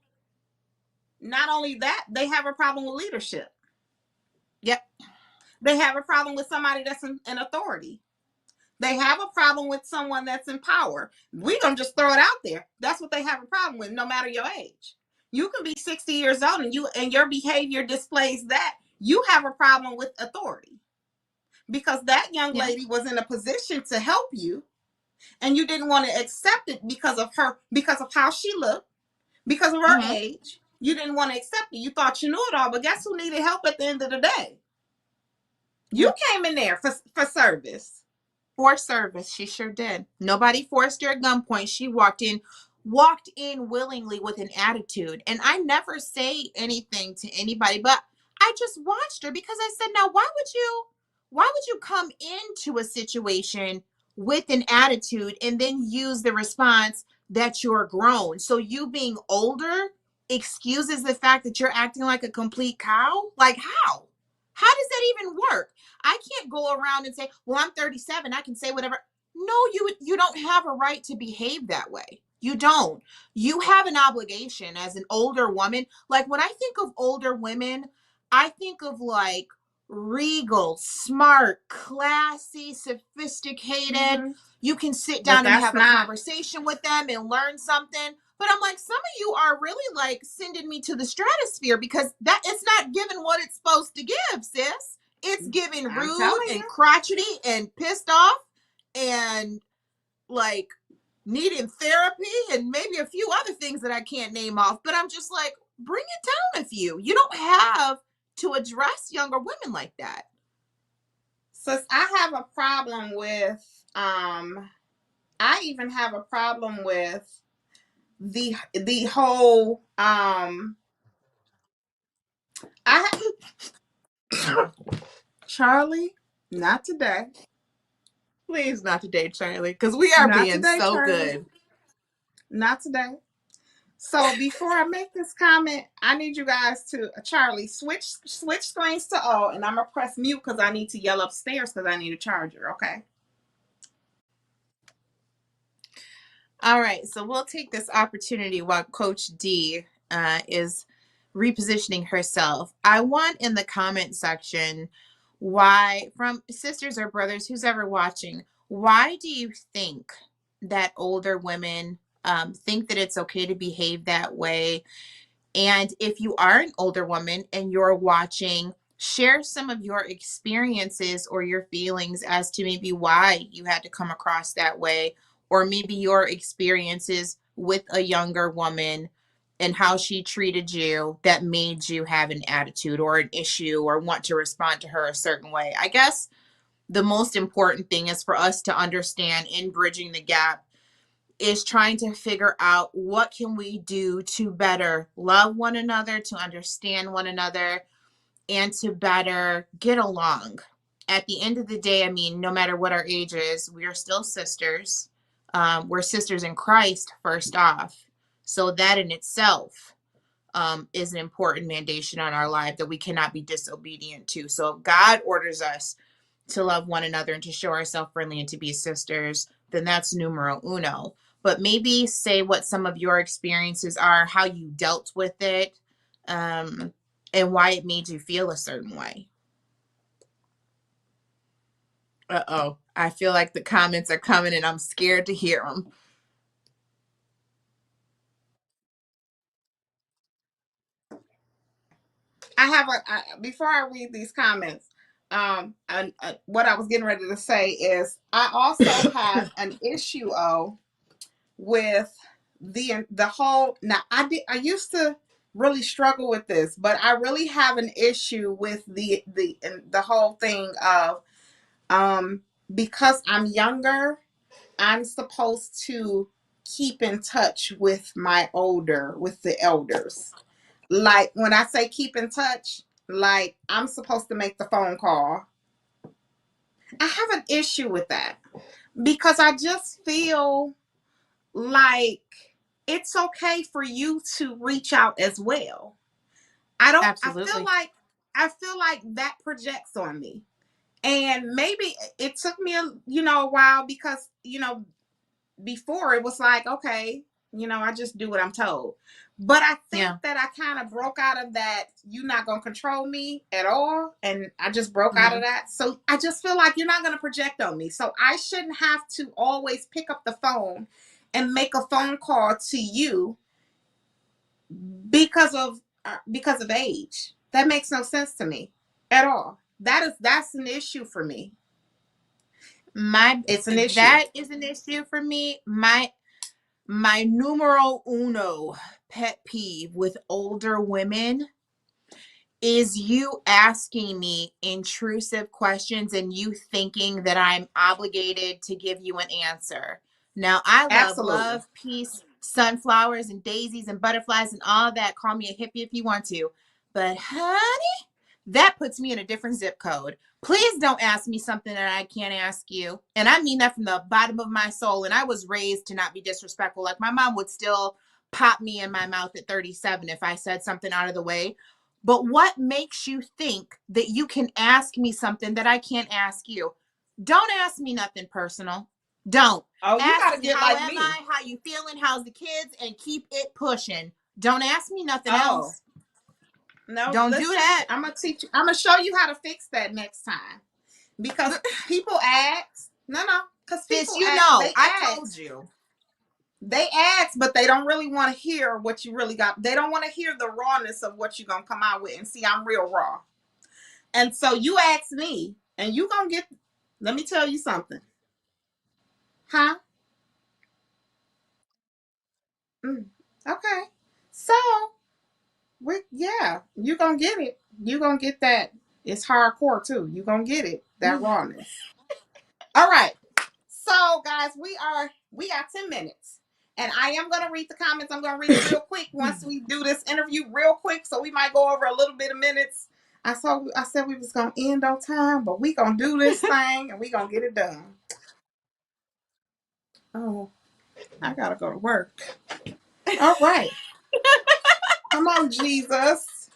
not only that, they have a problem with leadership.
Yep.
They have a problem with somebody that's in authority. They have a problem with someone that's in power. We're going to just throw it out there. That's what they have a problem with, no matter your age. You can be 60 years old and your behavior displays that you have a problem with authority, because that young
Yeah.
lady was in a position to help you, and you didn't want to accept it because of her, because of how she looked, because of her age. You didn't want to accept it. You thought you knew it all, but guess who needed help at the end of the day? You came in there for service.
For service. She sure did. Nobody forced her at gunpoint. She walked in willingly with an attitude. And I never say anything to anybody, but I just watched her because I said, now why would you come into a situation with an attitude and then use the response that you're grown? So you being older excuses the fact that you're acting like a complete cow? Like how? How does that even work? I can't go around and say, "Well, I'm 37, I can say whatever." No, you don't have a right to behave that way. You don't. You have an obligation as an older woman. Like when I think of older women, I think of like regal, smart, classy, sophisticated.
Mm-hmm.
You can sit
But
down and
that's
have a
not.
conversation with them and learn something. But I'm like, some of you are really like sending me to the stratosphere, because that it's not giving what it's supposed to give, sis. It's giving
I'm
rude
telling
and
you.
crotchety and pissed off and like needing therapy and maybe a few other things that I can't name off. But I'm just like, bring it down a few. You don't have to address younger women like that.
So I have a problem with I even have a problem with the whole I Charlie, not today.
Please, not today, Charlie, because we are
Not
being
today,
so
Charlie.
good.
Not today. So before I make this comment, I need you guys to Charlie switch screens to all, and I'm gonna press mute because I need to yell upstairs because I need a charger. Okay.
All right, so we'll take this opportunity while Coach D is repositioning herself. I want in the comment section, why, from sisters or brothers, who's ever watching, why do you think that older women think that it's okay to behave that way? And if you are an older woman and you're watching, share some of your experiences or your feelings as to maybe why you had to come across that way, or maybe your experiences with a younger woman and how she treated you that made you have an attitude or an issue or want to respond to her a certain way. I guess the most important thing is for us to understand in bridging the gap is trying to figure out what can we do to better love one another, to understand one another, and to better get along. At the end of the day, I mean, no matter what our age is, we are still sisters. We're sisters in Christ, first off. So that in itself is an important mandation on our life that we cannot be disobedient to. So if God orders us to love one another and to show ourselves friendly and to be sisters, then that's numero uno. But maybe say what some of your experiences are, how you dealt with it, and why it made you feel a certain way. Uh-oh. I feel like the comments are coming and I'm scared to hear them.
I have before I read these comments, and what I was getting ready to say is I also have an issue with the whole. Now I used to really struggle with this, but I really have an issue with the whole thing of because I'm younger, I'm supposed to keep in touch with with the elders. Like when I say keep in touch, like I'm supposed to make the phone call. I have an issue with that because I just feel like it's okay for you to reach out as well.
Absolutely.
I feel like that projects on me. And maybe it took me a while because, before it was like, okay, I just do what I'm told. But I think that I kind of broke out of that, you're not going to control me at all. And I just broke out of that. So I just feel like you're not going to project on me. So I shouldn't have to always pick up the phone and make a phone call to you because of age. That makes no sense to me at all. That's an issue for me. It's an issue.
That is an issue for me. My numero uno pet peeve with older women is you asking me intrusive questions and you thinking that I'm obligated to give you an answer. Now, I love peace, sunflowers and daisies and butterflies and all that. Call me a hippie if you want to. But honey, that puts me in a different zip code. Please don't ask me something that I can't ask you. And I mean that from the bottom of my soul. And I was raised to not be disrespectful. Like my mom would still pop me in my mouth at 37 if I said something out of the way. But what makes you think that you can ask me something that I can't ask you? Don't ask me nothing personal. Don't.
Oh, you
ask
gotta
me
get
how
like
am
me.
I, how you feeling, how's the kids, and keep it pushing. Don't ask me nothing else.
No,
don't
listen,
do that.
I'm gonna teach you. I'm gonna show you how to fix that next time. Because people ask. No, because people ask.
I told you.
They ask, but they don't really want to hear what you really got. They don't want to hear the rawness of what you're gonna come out with. And see, I'm real raw. And so you ask me, and you gonna get. Let me tell you something. Huh? Okay. So you gonna get it. You gonna get that. It's hardcore too. You gonna get it. That rawness. All right. So guys, we got 10 minutes. And I am gonna read the comments. I'm gonna read it real quick once we do this interview real quick. So we might go over a little bit of minutes. I said we was gonna end on time, but we gonna do this thing and we gonna get it done. Oh, I gotta go to work. All right. Come on, Jesus.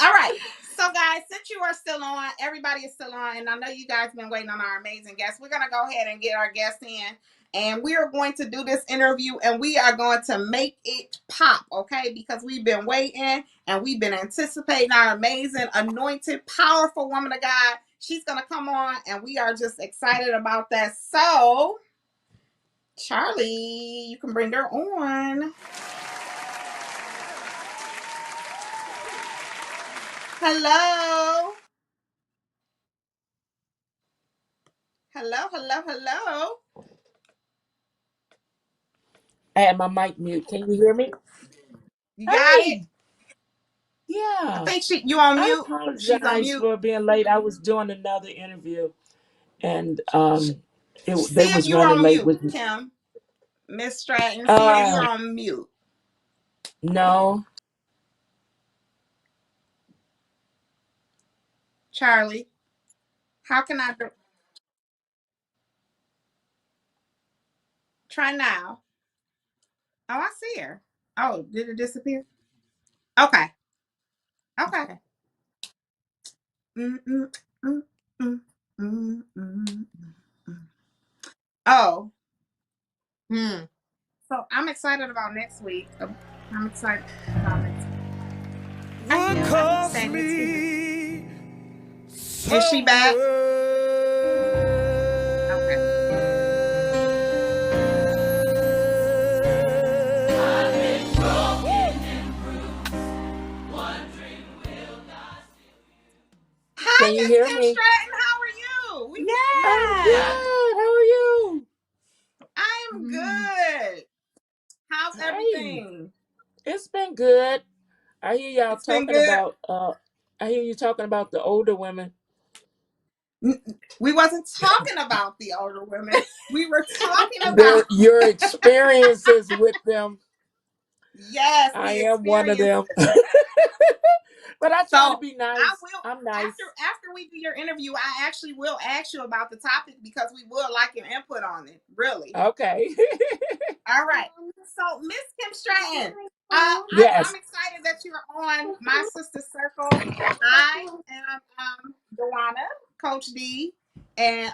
All right. So, guys, since you are still on, everybody is still on, and I know you guys been waiting on our amazing guests. We're going to go ahead and get our guests in, and we are going to do this interview, and we are going to make it pop, okay? Because we've been waiting, and we've been anticipating our amazing, anointed, powerful woman of God. She's going to come on, and we are just excited about that. So, Charlie, you can bring her on. Hello. Hello.
I had my mic mute. Can you hear me?
You got it?
Hey,
I
yeah.
think you on
I
mute. She's on
apologize
mute.
for being late. I was doing another interview, and
See
they
if
was
you're
running
on
late
mute,
with me.
Kim. Miss Stratton. See if you're
Uh,
on mute.
no.
Charlie, how can I do? Try now. Oh, I see her. Oh, did it disappear? Okay. Okay. Mm, mm, mm, mm, mm, mm, mm. Oh, so I'm excited about next week. I'm excited about next week.
Would
I'm
cost
excited too.
me
Is she
so
back?
much.
Okay. Hi,
Can you
Miss
hear
Kim
me?
Stratton. How are you? We
I'm good. How are you?
I am good. How's
Hey,
everything?
it's been good. I hear y'all
It's been
talking
good.
about. I hear you talking about the older women.
We wasn't talking about the older women. We were talking about
Your experiences with them.
yes,
I
the
am one of
experience.
them. But I
So
try to be
I
nice.
will
I'm nice.
after we do your interview, I actually will ask you about the topic because we would like your input on it. Really.
Okay.
All right. So, Miss Kim Stratton, I'm
Yes.
excited that you're on My Sister Circle. I am Joanna, Coach D, and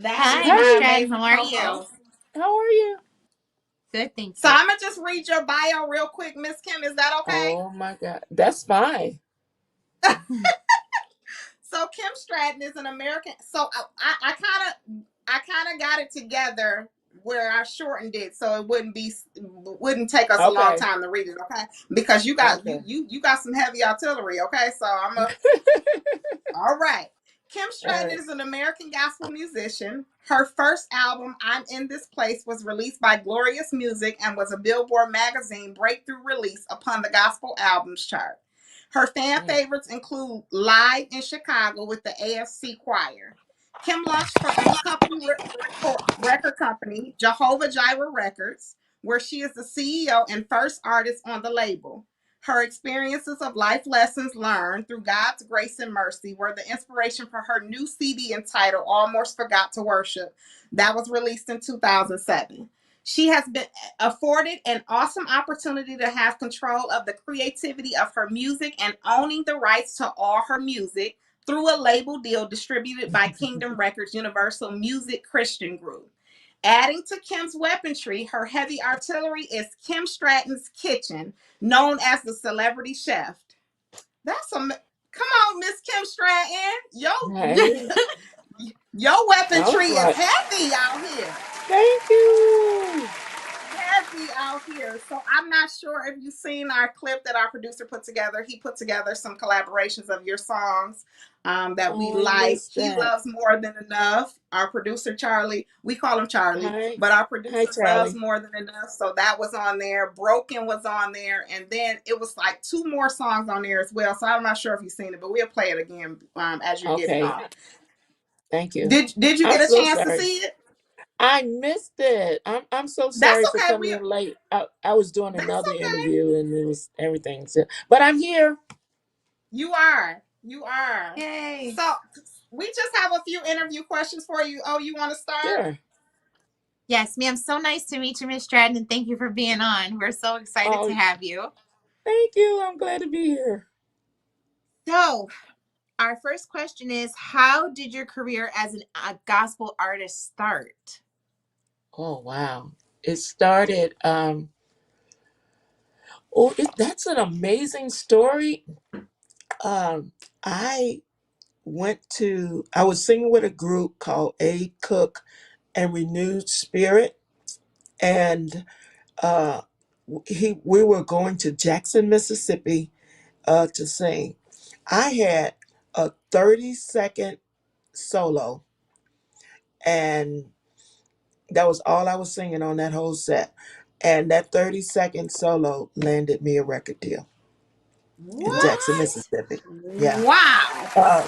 that is
Hi, Miss
my
Hi.
Stratton.
amazing
How are you?
co-host.
How are you?
Good, thank
So
you.
I'm gonna just read your bio real quick, Miss Kim. Is that okay?
Oh my God. That's fine.
So Kim Stratton is an American. So I kind of got it together where I shortened it so it wouldn't take us a long
Okay.
time to read it, okay? Because you got
Okay.
you got some heavy artillery, okay? So all right. Kim
All
Stratton
right.
is an American gospel musician. Her first album, I'm in This Place, was released by Glorious Music and was a Billboard magazine breakthrough release upon the gospel albums chart. Her fan
Mm.
favorites include Live in Chicago with the AFC Choir. Kim launched her own record company, Jehovah Jireh Records, where she is the CEO and first artist on the label. Her experiences of life lessons learned through God's grace and mercy were the inspiration for her new CD entitled Almost Forgot to Worship, that was released in 2007. She has been afforded an awesome opportunity to have control of the creativity of her music and owning the rights to all her music through a label deal distributed by Kingdom Records Universal Music Christian Group. Adding to Kim's weaponry, her heavy artillery is Kim Stratton's Kitchen, known as the celebrity chef. That's a come on, Miss Kim Stratton.
Hey.
Your
I was
weaponry is
like,
heavy out here.
thank you.
Heavy out here. So I'm not sure if you've seen our clip that our producer put together. He put together some collaborations of your songs that we
Oh, I
like.
missed
He
that.
loves More Than Enough. Our producer Charlie, we call him Charlie,
Hi.
but our
Hi,
producer loves
Charlie.
More Than Enough. So that was on there. Broken was on there, and then it was like two more songs on there as well. So I'm not sure if you've seen it, but we'll play it again as you're getting
Okay.
off.
Thank you.
Did you
I'm
get a
so
chance to
sorry.
see it?
I missed it. I'm so
That's
sorry for
okay.
coming in late. I was doing
That's
another
okay.
interview and it was everything. But I'm here.
You are. You are.
Yay.
So we just have a few interview questions for you. Oh, you want to start?
Sure.
Yes, ma'am. So nice to meet you, Miss Stratton, and thank you for being on. We're so excited to
Oh,
have you.
thank you. I'm glad to be here.
So, our first question is, how did your career as a gospel artist start?
Oh, wow. It started that's an amazing story. Um I I was singing with a group called A Cook and Renewed Spirit, and uh we were going to Jackson, Mississippi to sing. I had a 30-second solo, and that was all I was singing on that whole set. And that 30-second solo landed me a record deal in Jackson,
What?
Mississippi. Yeah.
Wow.
Uh,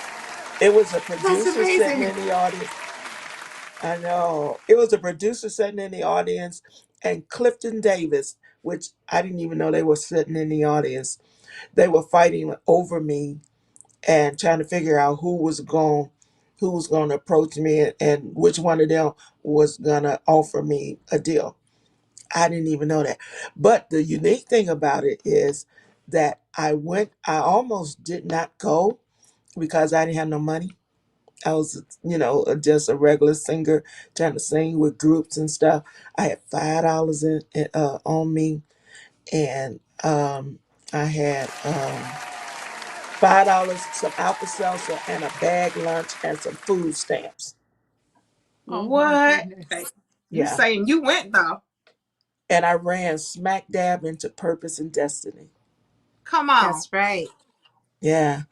it was a
That's
producer sitting
amazing.
in the audience. I know. It was a producer sitting in the audience and Clifton Davis, which I didn't even know they were sitting in the audience. They were fighting over me and trying to figure out who was going to approach me, and which one of them was going to offer me a deal. I didn't even know that. But the unique thing about it is that I almost did not go because I didn't have no money. I was, just a regular singer trying to sing with groups and stuff. I had $5 on me, and I had $5, some Alka Seltzer, and a bag lunch and some food stamps.
Oh my
What?
goodness.
You
Yeah,
saying you went though?
and I ran smack dab into purpose and destiny.
Come on.
That's right.
Yeah.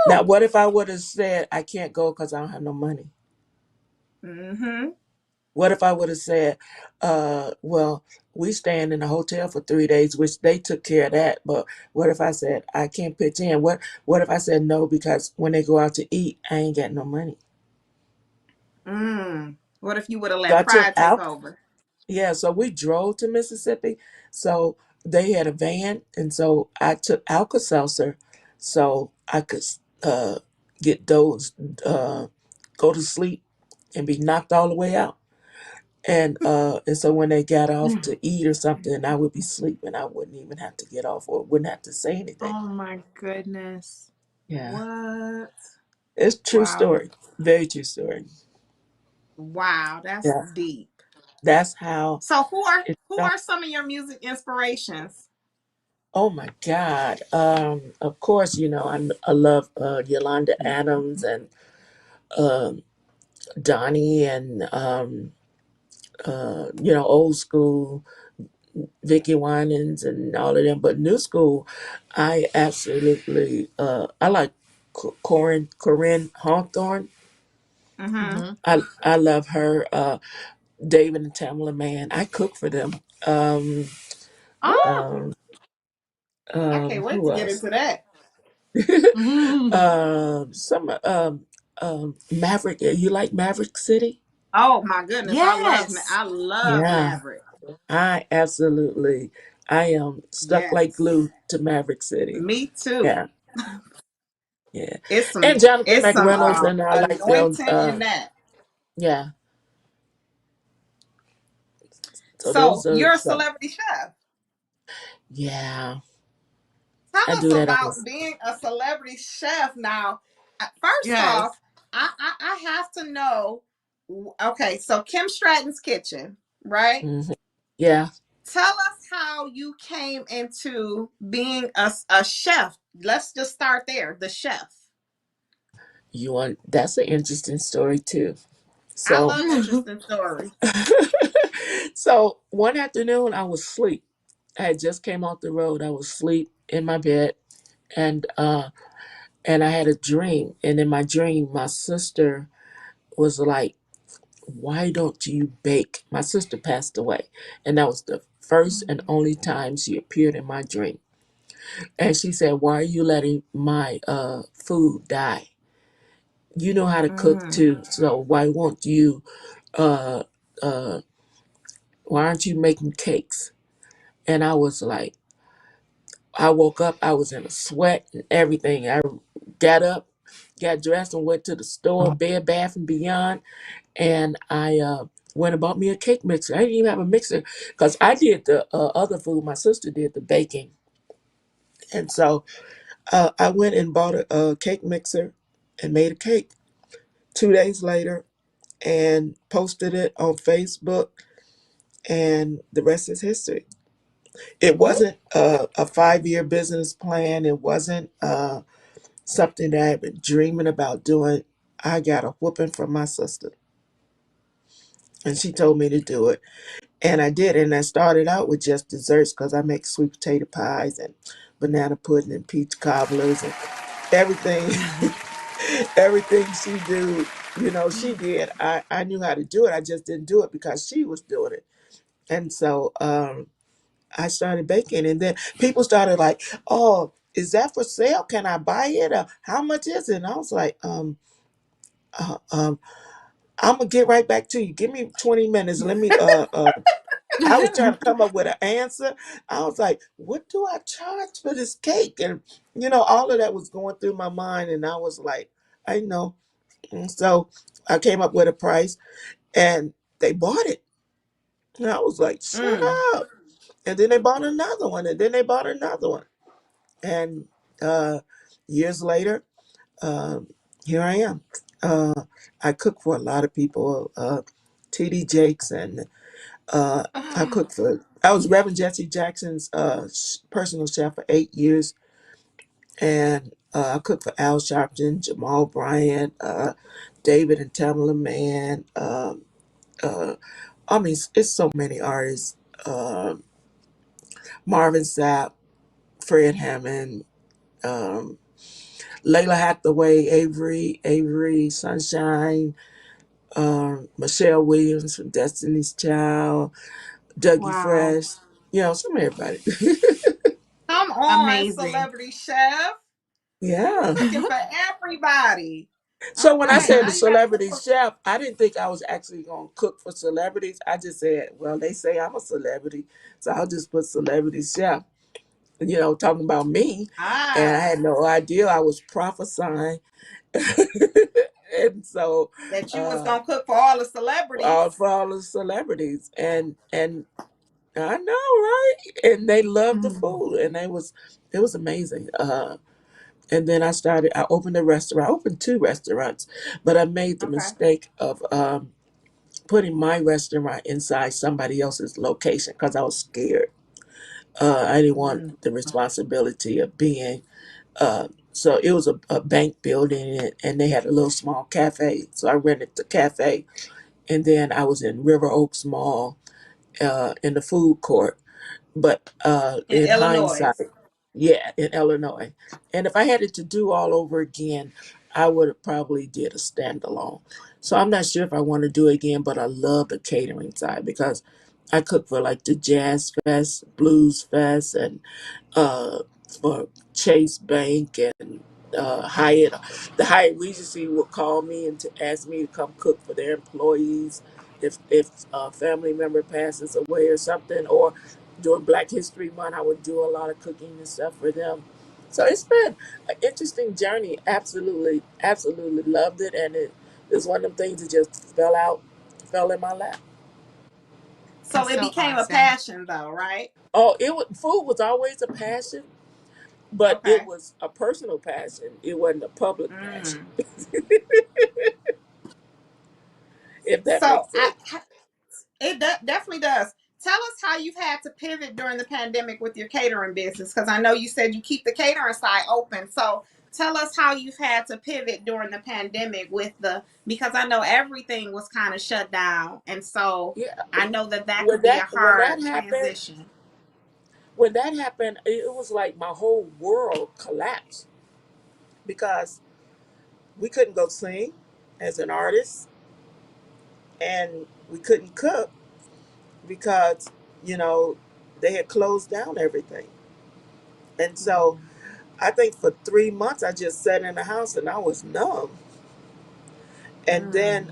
Now,
Woo.
what if I would have said I can't go because I don't have no money?
Mm-hmm.
What if I would have said, well, we staying in a hotel for 3 days, which they took care of that. But what if I said I can't pitch in? What if I said no because when they go out to eat, I ain't got no money?
What if you would have
So
let
I took
pride take
out.
over?
Yeah, so we drove to Mississippi. So they had a van, and so I took Alka Seltzer so I could uh, get dozed, go to sleep, and be knocked all the way out. And so when they got off to eat or something, I would be sleeping. I wouldn't even have to get off or wouldn't have to say anything.
Oh my goodness.
Yeah,
What?
it's a true
Wow.
story. Very true story.
Wow, that's
Yeah,
deep.
that's how
So
it
who
started.
are some of your music inspirations?
Oh my God. Of course, I love Yolanda Adams and um, Donnie and old school Vicky Winans and all of them. But new school, I absolutely I like Corinne Hawthorne.
Mm-hmm.
I love her. David and Tamala Man. I cook for them. Um,
Oh,
um,
I can't wait
who
to get
else?
into that.
Some Maverick. You like Maverick City?
Oh my goodness,
Yes.
I love
Yeah,
Maverick.
I absolutely. I am stuck like
Yes,
glue to Maverick City.
me too.
Yeah, yeah. And
It's
Jonathan
it's some
McReynolds, and I like them.
anointing in that.
Yeah. So those
So
are
you're a
some.
celebrity chef.
Yeah,
Tell
I
us
do that on
about
this.
being a celebrity chef now. First
Yes.
off, I have to know. Okay, so Kim Stratton's Kitchen, right?
Mhm. Yeah,
Tell us how you came into being a chef. Let's just start there. The chef.
you want that's an interesting story too.
I
So,
love interesting stories.
so one afternoon I was asleep. I had just came off the road. I was asleep in my bed, and and I had a dream. And in my dream, my sister was like, "Why don't you bake?" My sister passed away, and that was the first and only time she appeared in my dream. And she said, "Why are you letting my food die? You know how to cook
Mm,
too, so why won't you uh uh why aren't you making cakes?" And I was like, I woke up, I was in a sweat and everything. I got up, got dressed, and went to the store, Bed Bath and Beyond, and I went and bought me a cake mixer. I didn't even have a mixer because I did the other food. My sister did the baking, and so I went and bought a cake mixer and made a cake. 2 days later, and posted it on Facebook, and the rest is history. It wasn't a 5 year business plan. It wasn't something that I had been dreaming about doing. I got a whooping from my sister, and she told me to do it. And I did. And I started out with just desserts because I make sweet potato pies and banana pudding and peach cobblers and everything. Everything she do, she did. I knew how to do it. I just didn't do it because she was doing it. And so I started baking, and then people started like, "Oh, is that for sale? Can I buy it? How much is it?" And I was like, uh, um, I'm gonna get right back to you. Give me 20 minutes. Let me. I was trying to come up with an answer. I was like, "What do I charge for this cake?" And all of that was going through my mind, and I was like, "I know." And so I came up with a price, and they bought it. And I was like, "Shut
mm.
up!" And then they bought another one, and then they bought another one. And years later, um, here I am. I cook for a lot of people. T.D. Jakes, and I cooked for. I was Reverend Jesse Jackson's personal chef for 8 years, and I cooked for Al Sharpton, Jamal Bryant, David and Tamala Mann. Uh, I mean, it's so many artists. Marvin Sapp, Fred Hammond. Um, Layla Hathaway, Avery Sunshine, Michelle Williams from Destiny's Child, Dougie
Wow.
Fresh, some everybody.
Come on,
Amazing.
celebrity chef. You
Yeah.
cooking for everybody.
So
All
when I
right,
said
now
the
you got to cook
celebrity
for.
chef, I didn't think I was actually going to cook for celebrities. I just said, well, they say I'm a celebrity, so I'll just put celebrity chef. talking about me. And I
Ah,
had no idea I was prophesying. And so,
that you was
uh,
gonna cook for all the celebrities.
for all the celebrities, and I know, right? And they loved the
Mm.
food, and it was amazing. And then I opened a restaurant. I opened two restaurants, but I made the
Okay.
mistake of putting my restaurant inside somebody else's location because I was scared. I didn't want
Mm.
the responsibility of being. So it was a bank building, and they had a little small cafe. So I rented the cafe, and then I was in River Oaks Mall in the food court. But
In
in
Illinois.
hindsight, yeah, in Illinois. And if I had it to do all over again, I would have probably did a standalone. So I'm not sure if I want to do it again, but I love the catering side because I cook for like the Jazz Fest, Blues Fest, and uh, for Chase Bank and Hyatt. The Hyatt Regency would call me and to ask me to come cook for their employees if a family member passes away or something, or during Black History Month, I would do a lot of cooking and stuff for them. So it's been an interesting journey. Absolutely, absolutely loved it, and it is one of them things that just fell in my lap.
So
That's
it
so
became a
awesome.
passion though, right?
Oh, food was always a passion, but it
Okay.
was a personal passion. It wasn't a public passion,
Mm.
if that
So
makes sense.
definitely does. Tell us how you've had to pivot during the pandemic with your catering business, because I know you said you keep the catering side open. So tell us how you've had to pivot during the pandemic with because I know everything was kind of shut down, and so
Yeah,
I know that
when
could be a
that
hard
happened,
transition.
it was like my whole world collapsed because we couldn't go sing as an artist, and we couldn't cook because you know they had closed down everything. And so
Mm.
I think for 3 months I just sat in the house and I was numb.
Mm.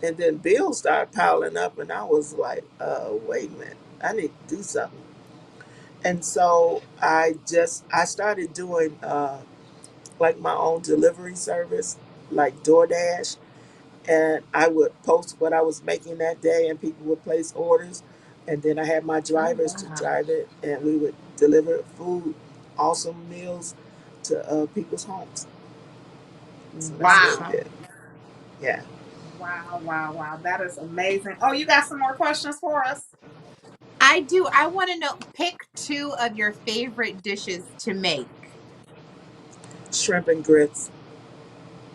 And then bills started piling up, and I was like, wait a minute, I need to do something. And so I started doing like my own delivery service, like DoorDash, and I would post what I was making that day, and people would place orders, and then I had my
Oh
drivers to
wow.
drive it, and we would deliver food, awesome meals to people's homes. So
That's
that's what
what's
we
Wow.
up.
did. Yeah.
Wow, wow, wow. That is amazing. Oh, you got some more questions for us?
I do. I want to know, pick two of your favorite dishes to make.
Shrimp and grits.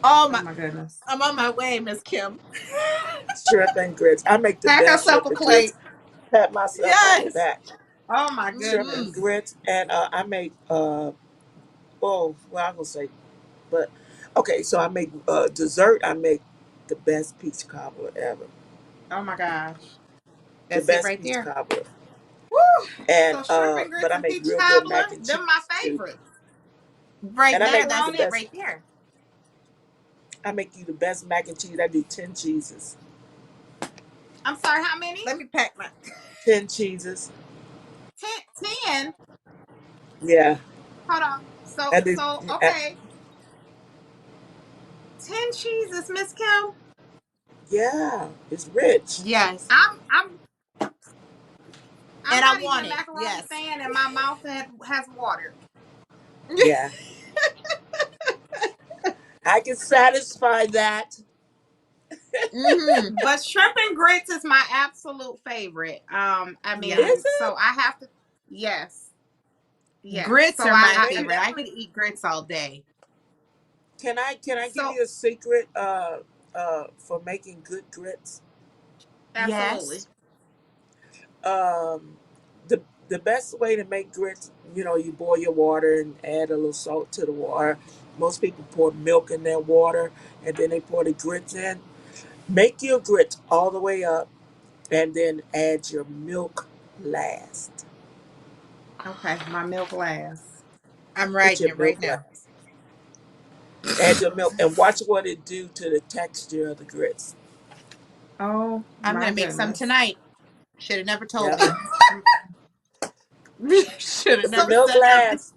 Oh
Oh
my,
my goodness.
I'm on my way, Miss Kim.
Shrimp and grits. I make the
Pack
best
herself
shrimp
a
and grits.
plate.
Pat myself on the
Yes.
back.
Oh my
Shrimp
Hmm.
and
goodness.
grits, and I make oh well, I'm gonna say, but okay. So I make dessert. I make the best peach cobbler ever.
Oh my gosh.
The
That's it
best
right
peach
there.
cobbler,
Woo!
and
So shrimp and
but
grits
I
and
make
peach
real good
cobbler,
mac and
them my
cheese too.
favorites.
Right
And
there. That's
the
Macaroni.
it
best.
right there.
I make you the best mac and cheese. I do 10 cheeses.
I'm sorry, how many?
Let me pack my.
10 cheeses.
10.
Yeah.
Hold on. So
I do.
so okay. 10 cheeses, Miss Kim.
Yeah. It's rich.
Yes.
I'm I'm
And I
not even
want
a
it.
macaroni
Yes.
fan, and my mouth has watered.
Yeah. I can satisfy that.
Mm-hmm.
But shrimp and grits is my absolute favorite. I
Is
mean,
Yes.
it?
so I have to. Yes, yes.
Grits
So
are my
Maybe.
favorite. I could eat grits all day.
Can I give
so
you a secret for making good grits?
absolutely.
Yes.
Um, the best way to make grits, you boil your water and add a little salt to the water. Most people pour milk in their water and then they pour the grits in. Make your grits all the way up and then add your milk last.
Okay, my milk glass.
I'm
Put
writing
your
it right
milk
now.
last. Add your milk and watch what it do to the texture of the grits.
Oh
I'm
my
gonna make some
goodness.
tonight. Should have never told
Yep.
me. Should have
It's a
never
milk
said nothing.
glass.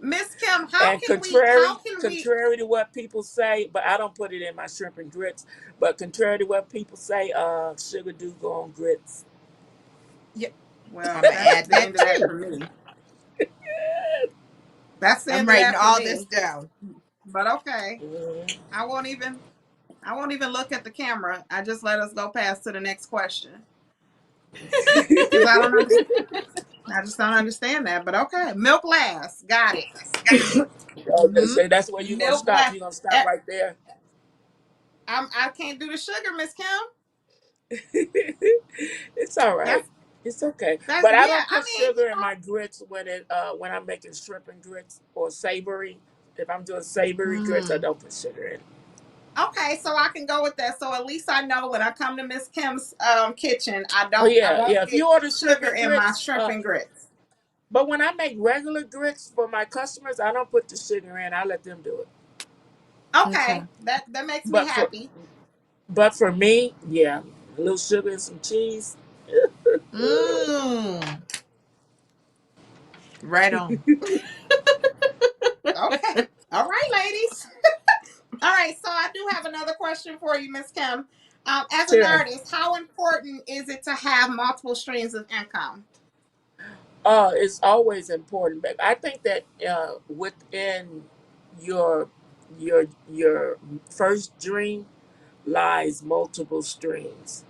Miss Kim, how
And
can we? How
contrary,
can we?
contrary to what people say, but I don't put it in my shrimp and grits. But contrary to what people say, sugar do go on grits.
Yeah,
Well,
I'm gonna
that's
add
the
that
end of that
too.
for me. That's the
I'm
end of
writing
that for
all this
me.
down.
But okay,
Mhm.
I won't even. I won't even look at the camera. I just let us go past to the next question because I don't understand. I just don't understand that. But okay, milk last. Got it.
So they
Mm-hmm.
say that's where you're gonna
Milk
stop.
last.
You're gonna stop right there.
I can't do the sugar, Miss Kim.
It's all right.
That's
It's okay.
that's
But I
yeah.
don't
I
put
mean,
sugar in my grits when I'm making shrimp and grits or savory. If I'm doing savory grits, I
mm,
don't put sugar in.
okay, so I can go with that. So at least I know when I come to Miss Kim's kitchen,
Oh
I
yeah, yeah.
won't
If you
get
order shrimp
sugar
and
in my
grits,
shrimp and grits.
but when I make regular grits for my customers, I don't put the sugar in. I let them do it.
Okay.
Okay, that makes me
But for
happy.
but for me, yeah, a little sugar and some cheese.
Mmm. Right on.
Okay, all right, ladies. All right, so I do have another question for you, Miss Kim. As an
Sure.
artist, how important is it to have multiple streams of income?
It's always important, but I think that within your your first dream lies multiple streams.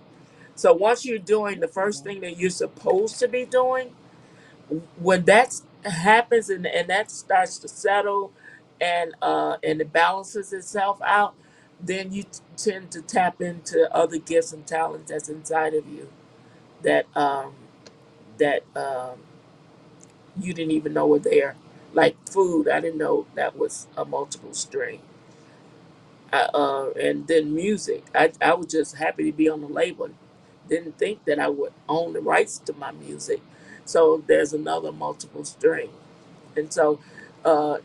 So once you're doing the first thing that you're supposed to be doing, when that happens and that starts to settle and it balances itself out, then you tend to tap into other gifts and talents that's inside of you that that you didn't even know were there. Like food, I didn't know that was a multiple string. And then music, I was just happy to be on the label. Didn't think that I would own the rights to my music. So there's another multiple string. And so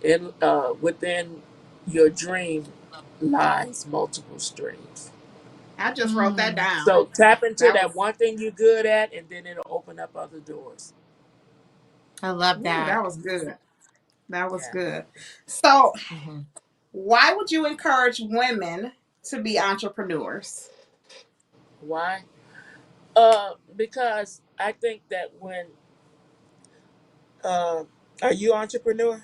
in within your dream lies multiple streams.
I just wrote that
Mm.
down.
So tap into
That
that
was
one thing you're good at, and then it'll open up other doors.
I love
ooh,
that.
that was good. That was
Yeah.
good. So,
Hmm.
why would you encourage women to be entrepreneurs?
Why? Because I think that when uh, are you entrepreneur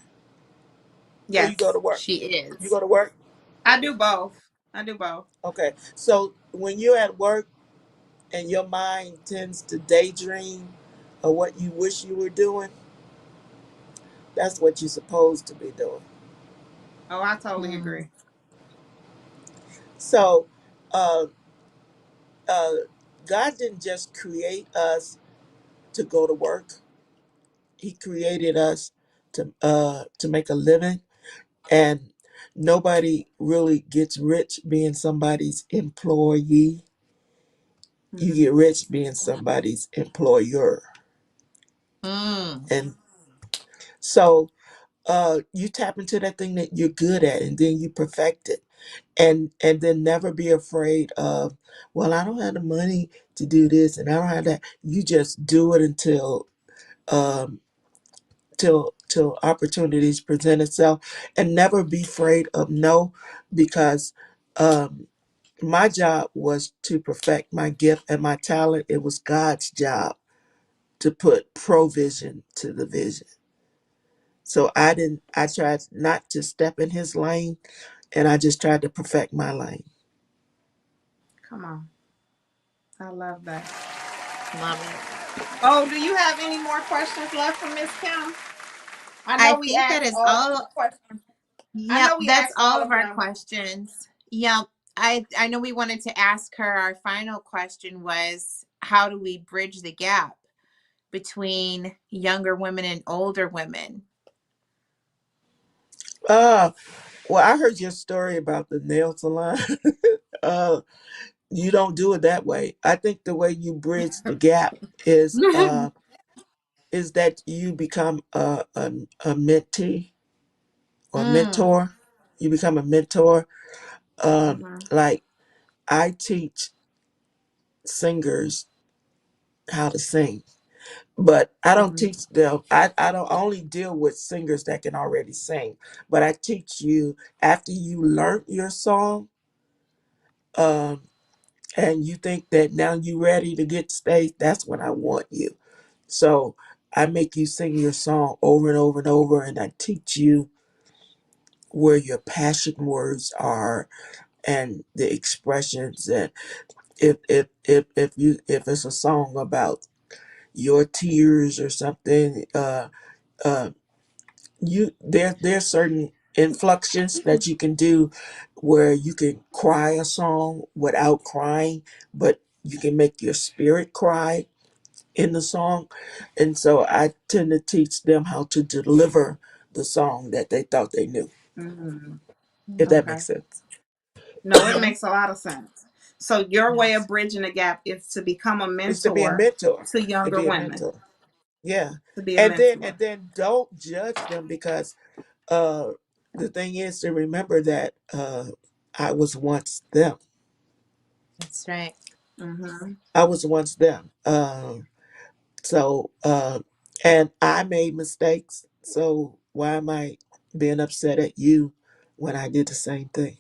or you go
Yes,
to work?
She
You
is.
go to work.
I do both. I do both.
Okay. So when you're at work and your mind tends to daydream of what you wish you were doing, that's what you're supposed to be doing.
Oh, I totally
Mm.
agree.
So uh, uh, God didn't just create us to go to work. He created us to make a living, and nobody really gets rich being somebody's employee. You
Hmm.
get rich being somebody's employer,
Mm.
and so you tap into that thing that you're good at, and then you perfect it, and then never be afraid of, well, I don't have the money to do this, and I don't have that. You just do it until um, till opportunities present itself, and never be afraid of no, because um, my job was to perfect my gift and my talent. It was God's job to put provision to the vision. So I tried not to step in his lane, and I just tried to perfect my lane.
Come on. I love that.
Love it.
Oh, do you have any more questions left for Miss Kim? I
I
know we
think that
asked
is
all of the
all.
questions. I
Yep,
know we
that's
asked
all
all
of
of
our
them.
questions. Yep. I know we wanted to ask her, our final question was, how do we bridge the gap between younger women and older women?
Uh, well, I heard your story about the nail salon. uh, you don't do it that way. I think the way you bridge the gap is uh, is that you become a mentee or
Mm.
mentor. You become a mentor.
Hmm.
Like I teach singers how to sing, but I don't
Mhm.
teach them. I don't only deal with singers that can already sing, but I teach you after you learn your song, um, and you think that now you ready to get stage. That's when I want you. So I make you sing your song over and over and over, and I teach you where your passion words are and the expressions. And if it's a song about your tears or something, uh, there's certain inflections that you can do where you can cry a song without crying, but you can make your spirit cry in the song. And so I tend to teach them how to deliver the song that they thought they knew,
Mhm.
if that
Okay.
makes sense.
No, it makes a lot of sense. So your way of
Yes.
bridging the gap is to become a
It's to be a
mentor
mentor.
to
To
younger
be a
women.
mentor. Yeah.
To be a
And
mentor.
then don't judge them, because uh the thing is to remember that I was once them.
That's right.
Mm-hmm.
I was once them. So and I made mistakes. So why am I being upset at you when I did the same thing?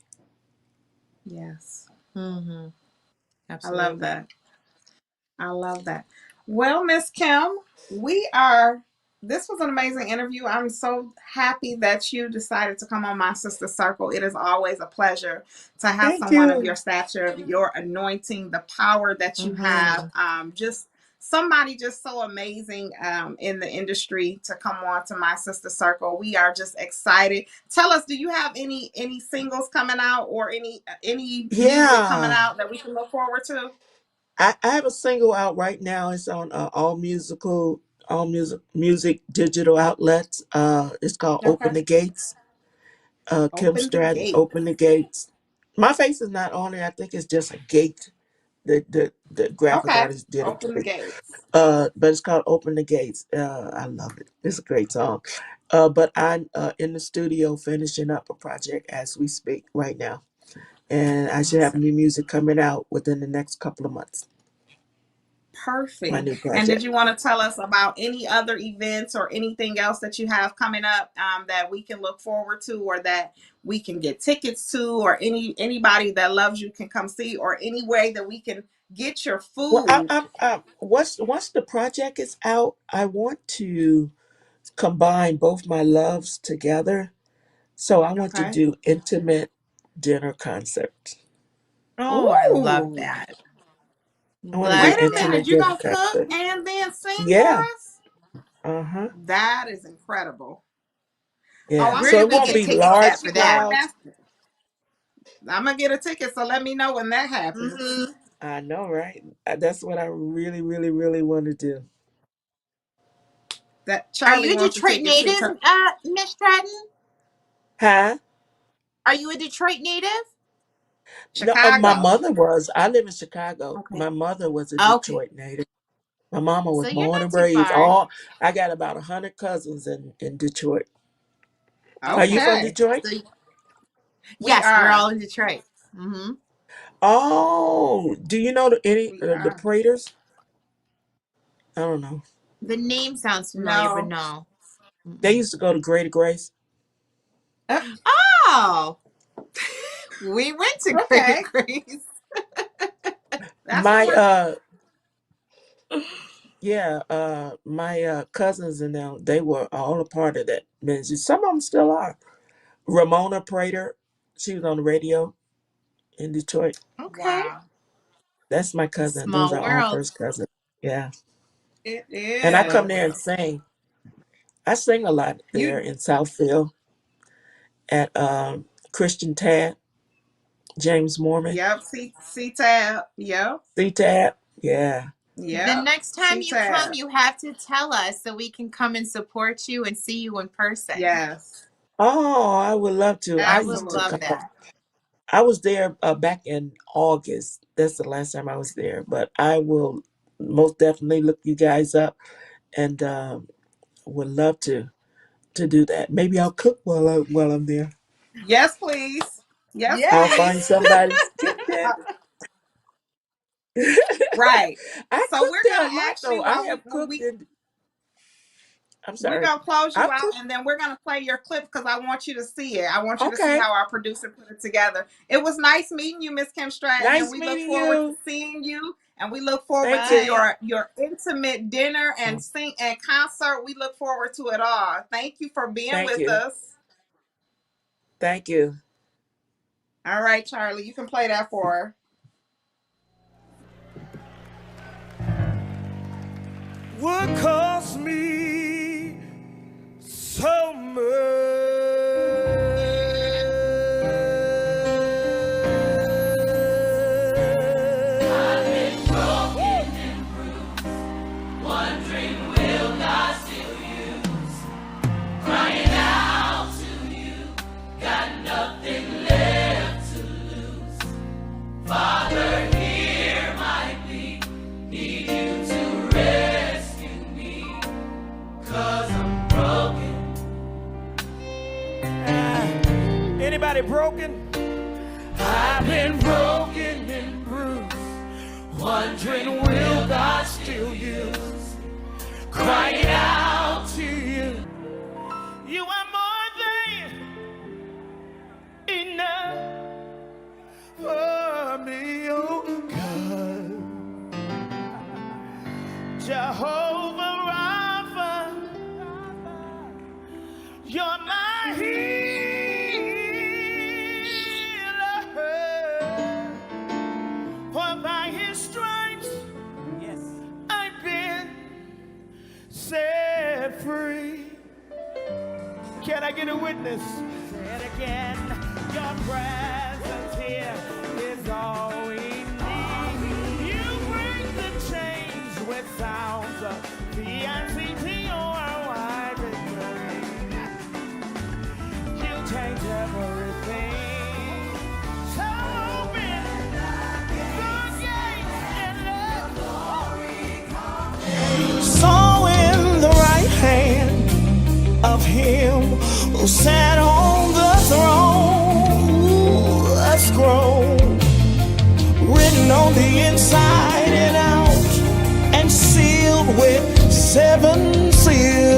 Yes.
Mhm.
I love
Absolutely.
that. I love that. Well, Miss Kim, we are. This was an amazing interview. I'm so happy that you decided to come on My Sister Circle. It is always a pleasure to have
Thank
someone of your
you.
stature, your anointing, the power that you have.
Mhm.
Just somebody just so amazing in the industry to come on to My Sister Circle. We are just excited. Tell us, do you have any singles coming out or any music coming
Yeah.
out that we can look forward to?
I have a single out right now. It's on all music digital outlets. It's called
Okay.
Open the Gates. Kim
Open the
Stratton,
gate.
Open the Gates. My face is not on it. I think it's just a gate. The graphic
Okay.
artist did it.
Open the gates.
But it's called Open the Gates. I love it. It's a great song. But I'm in the studio finishing up a project as we speak right now. And I should have
Awesome.
new music coming out within the next couple of months. My
Perfect.
new
And did
project.
you want to tell us about any other events or anything else that you have coming up that we can look forward to or that we can get tickets to or anybody that loves you can come see or any way that we can get your
Well,
food?
once the project is out, I want to combine both my loves together. So I want to
Okay.
do intimate dinner concert.
Oh, I love
Ooh.
that.
I want to do
Wait
Love
a minute.
that.
intimate
You're
dinner
going to cook
concert.
and then sing for
Yeah.
us?
Uh-huh.
That is incredible. Oh,
Yeah.
I'm
We're
So
gonna
it
gonna
have to
won't
get
get
be
tickets
tickets.
large
set
Let
for
me know
that.
when
crowds.
that's. I'm gonna get a ticket, so let me know when that happens.
Mhm.
I know, right? That's what I really, really, really want to do.
That
Are
Charlie
you a
wants a
Detroit
ticket too.
native, Miss Stratton?
Huh?
Are you a Detroit native?
No, my
Chicago.
mother was. I live in Chicago.
Okay.
My mother was a
Okay.
Detroit native. My mama
So
was
you're
born
not
and
too
raised.
far.
All I got about 100 cousins in Detroit. Are you
Okay.
from
Okay.
Detroit?
So
We
yes, we're
are.
all in Detroit. Hmm.
Oh, do you know any
We
the
are.
Praters? I don't know.
The name sounds familiar, but
No.
no.
They
Mm-mm.
used to go to Greater Grace.
Uh,
Oh, we went to Greater
okay.
Grace.
That's
My
where.
yeah, my cousins and them, they were all a part of that ministry. Some of them still are. Ramona Prater, she was on the radio in Detroit.
Okay.
Wow.
That's my cousin. Those
Small
are all
world.
first cousins. Yeah.
It
And I
is.
come there and sing. I sing a lot there
You.
in Southfield at Christian Tad, James Mormon,
Yep. C tab. Yep.
C-Tab. Yeah.
The
Yep.
next time
C
you come,
tab.
you have to tell us so we can come and support you and see you in person.
Yes.
Oh, I would love to. I
I would
used to
Absolutely.
love
come.
that.
I was there back in August. That's the last time I was there. But I will most definitely look you guys up and would love to do that. Maybe I'll cook while I'm there.
Yes, please. Yes,
I'll
Yes.
find
please.
somebody's kitchen.
Right.
I
So
cooked
we're
there a
gonna
lot
ask
though.
you
I
while we
have
when
cooked
we
in. I'm
We're
sorry.
gonna close you
I've
out,
put,
and then we're gonna play your clip because I want you to see it. I want you to see
okay.
how our producer put it together. It was nice meeting you, Miss Kim Stratton, and
Nice
we look
meeting
forward to
you.
seeing you. And we look forward to
Bye.
your intimate dinner and sing and concert. We look forward to it all. Thank you for being
Thank
with
you.
us.
Thank you.
All right, Charlie, you can play that for her.
What cost me so much?
I've been broken and bruised, wondering will God still use? Crying out to you, got nothing left to lose. Father, hear my plea, need you to rescue me, 'cause I'm broken.
Anybody broken? I've been broken and bruised, wondering will God still use? Crying out to you, you are more than enough for me, oh God. Jehovah Rapha, you're my healer. For by his stripes, yes, I've been set free. Can I get a witness? Say it again. Your presence here is all we need. You break the chains with sounds of VICTORY victory. You change everything. So open the gates and let glory come. Saw in the right hand of him who sat on the throne, a scroll written on the inside and out and sealed with 7 seals.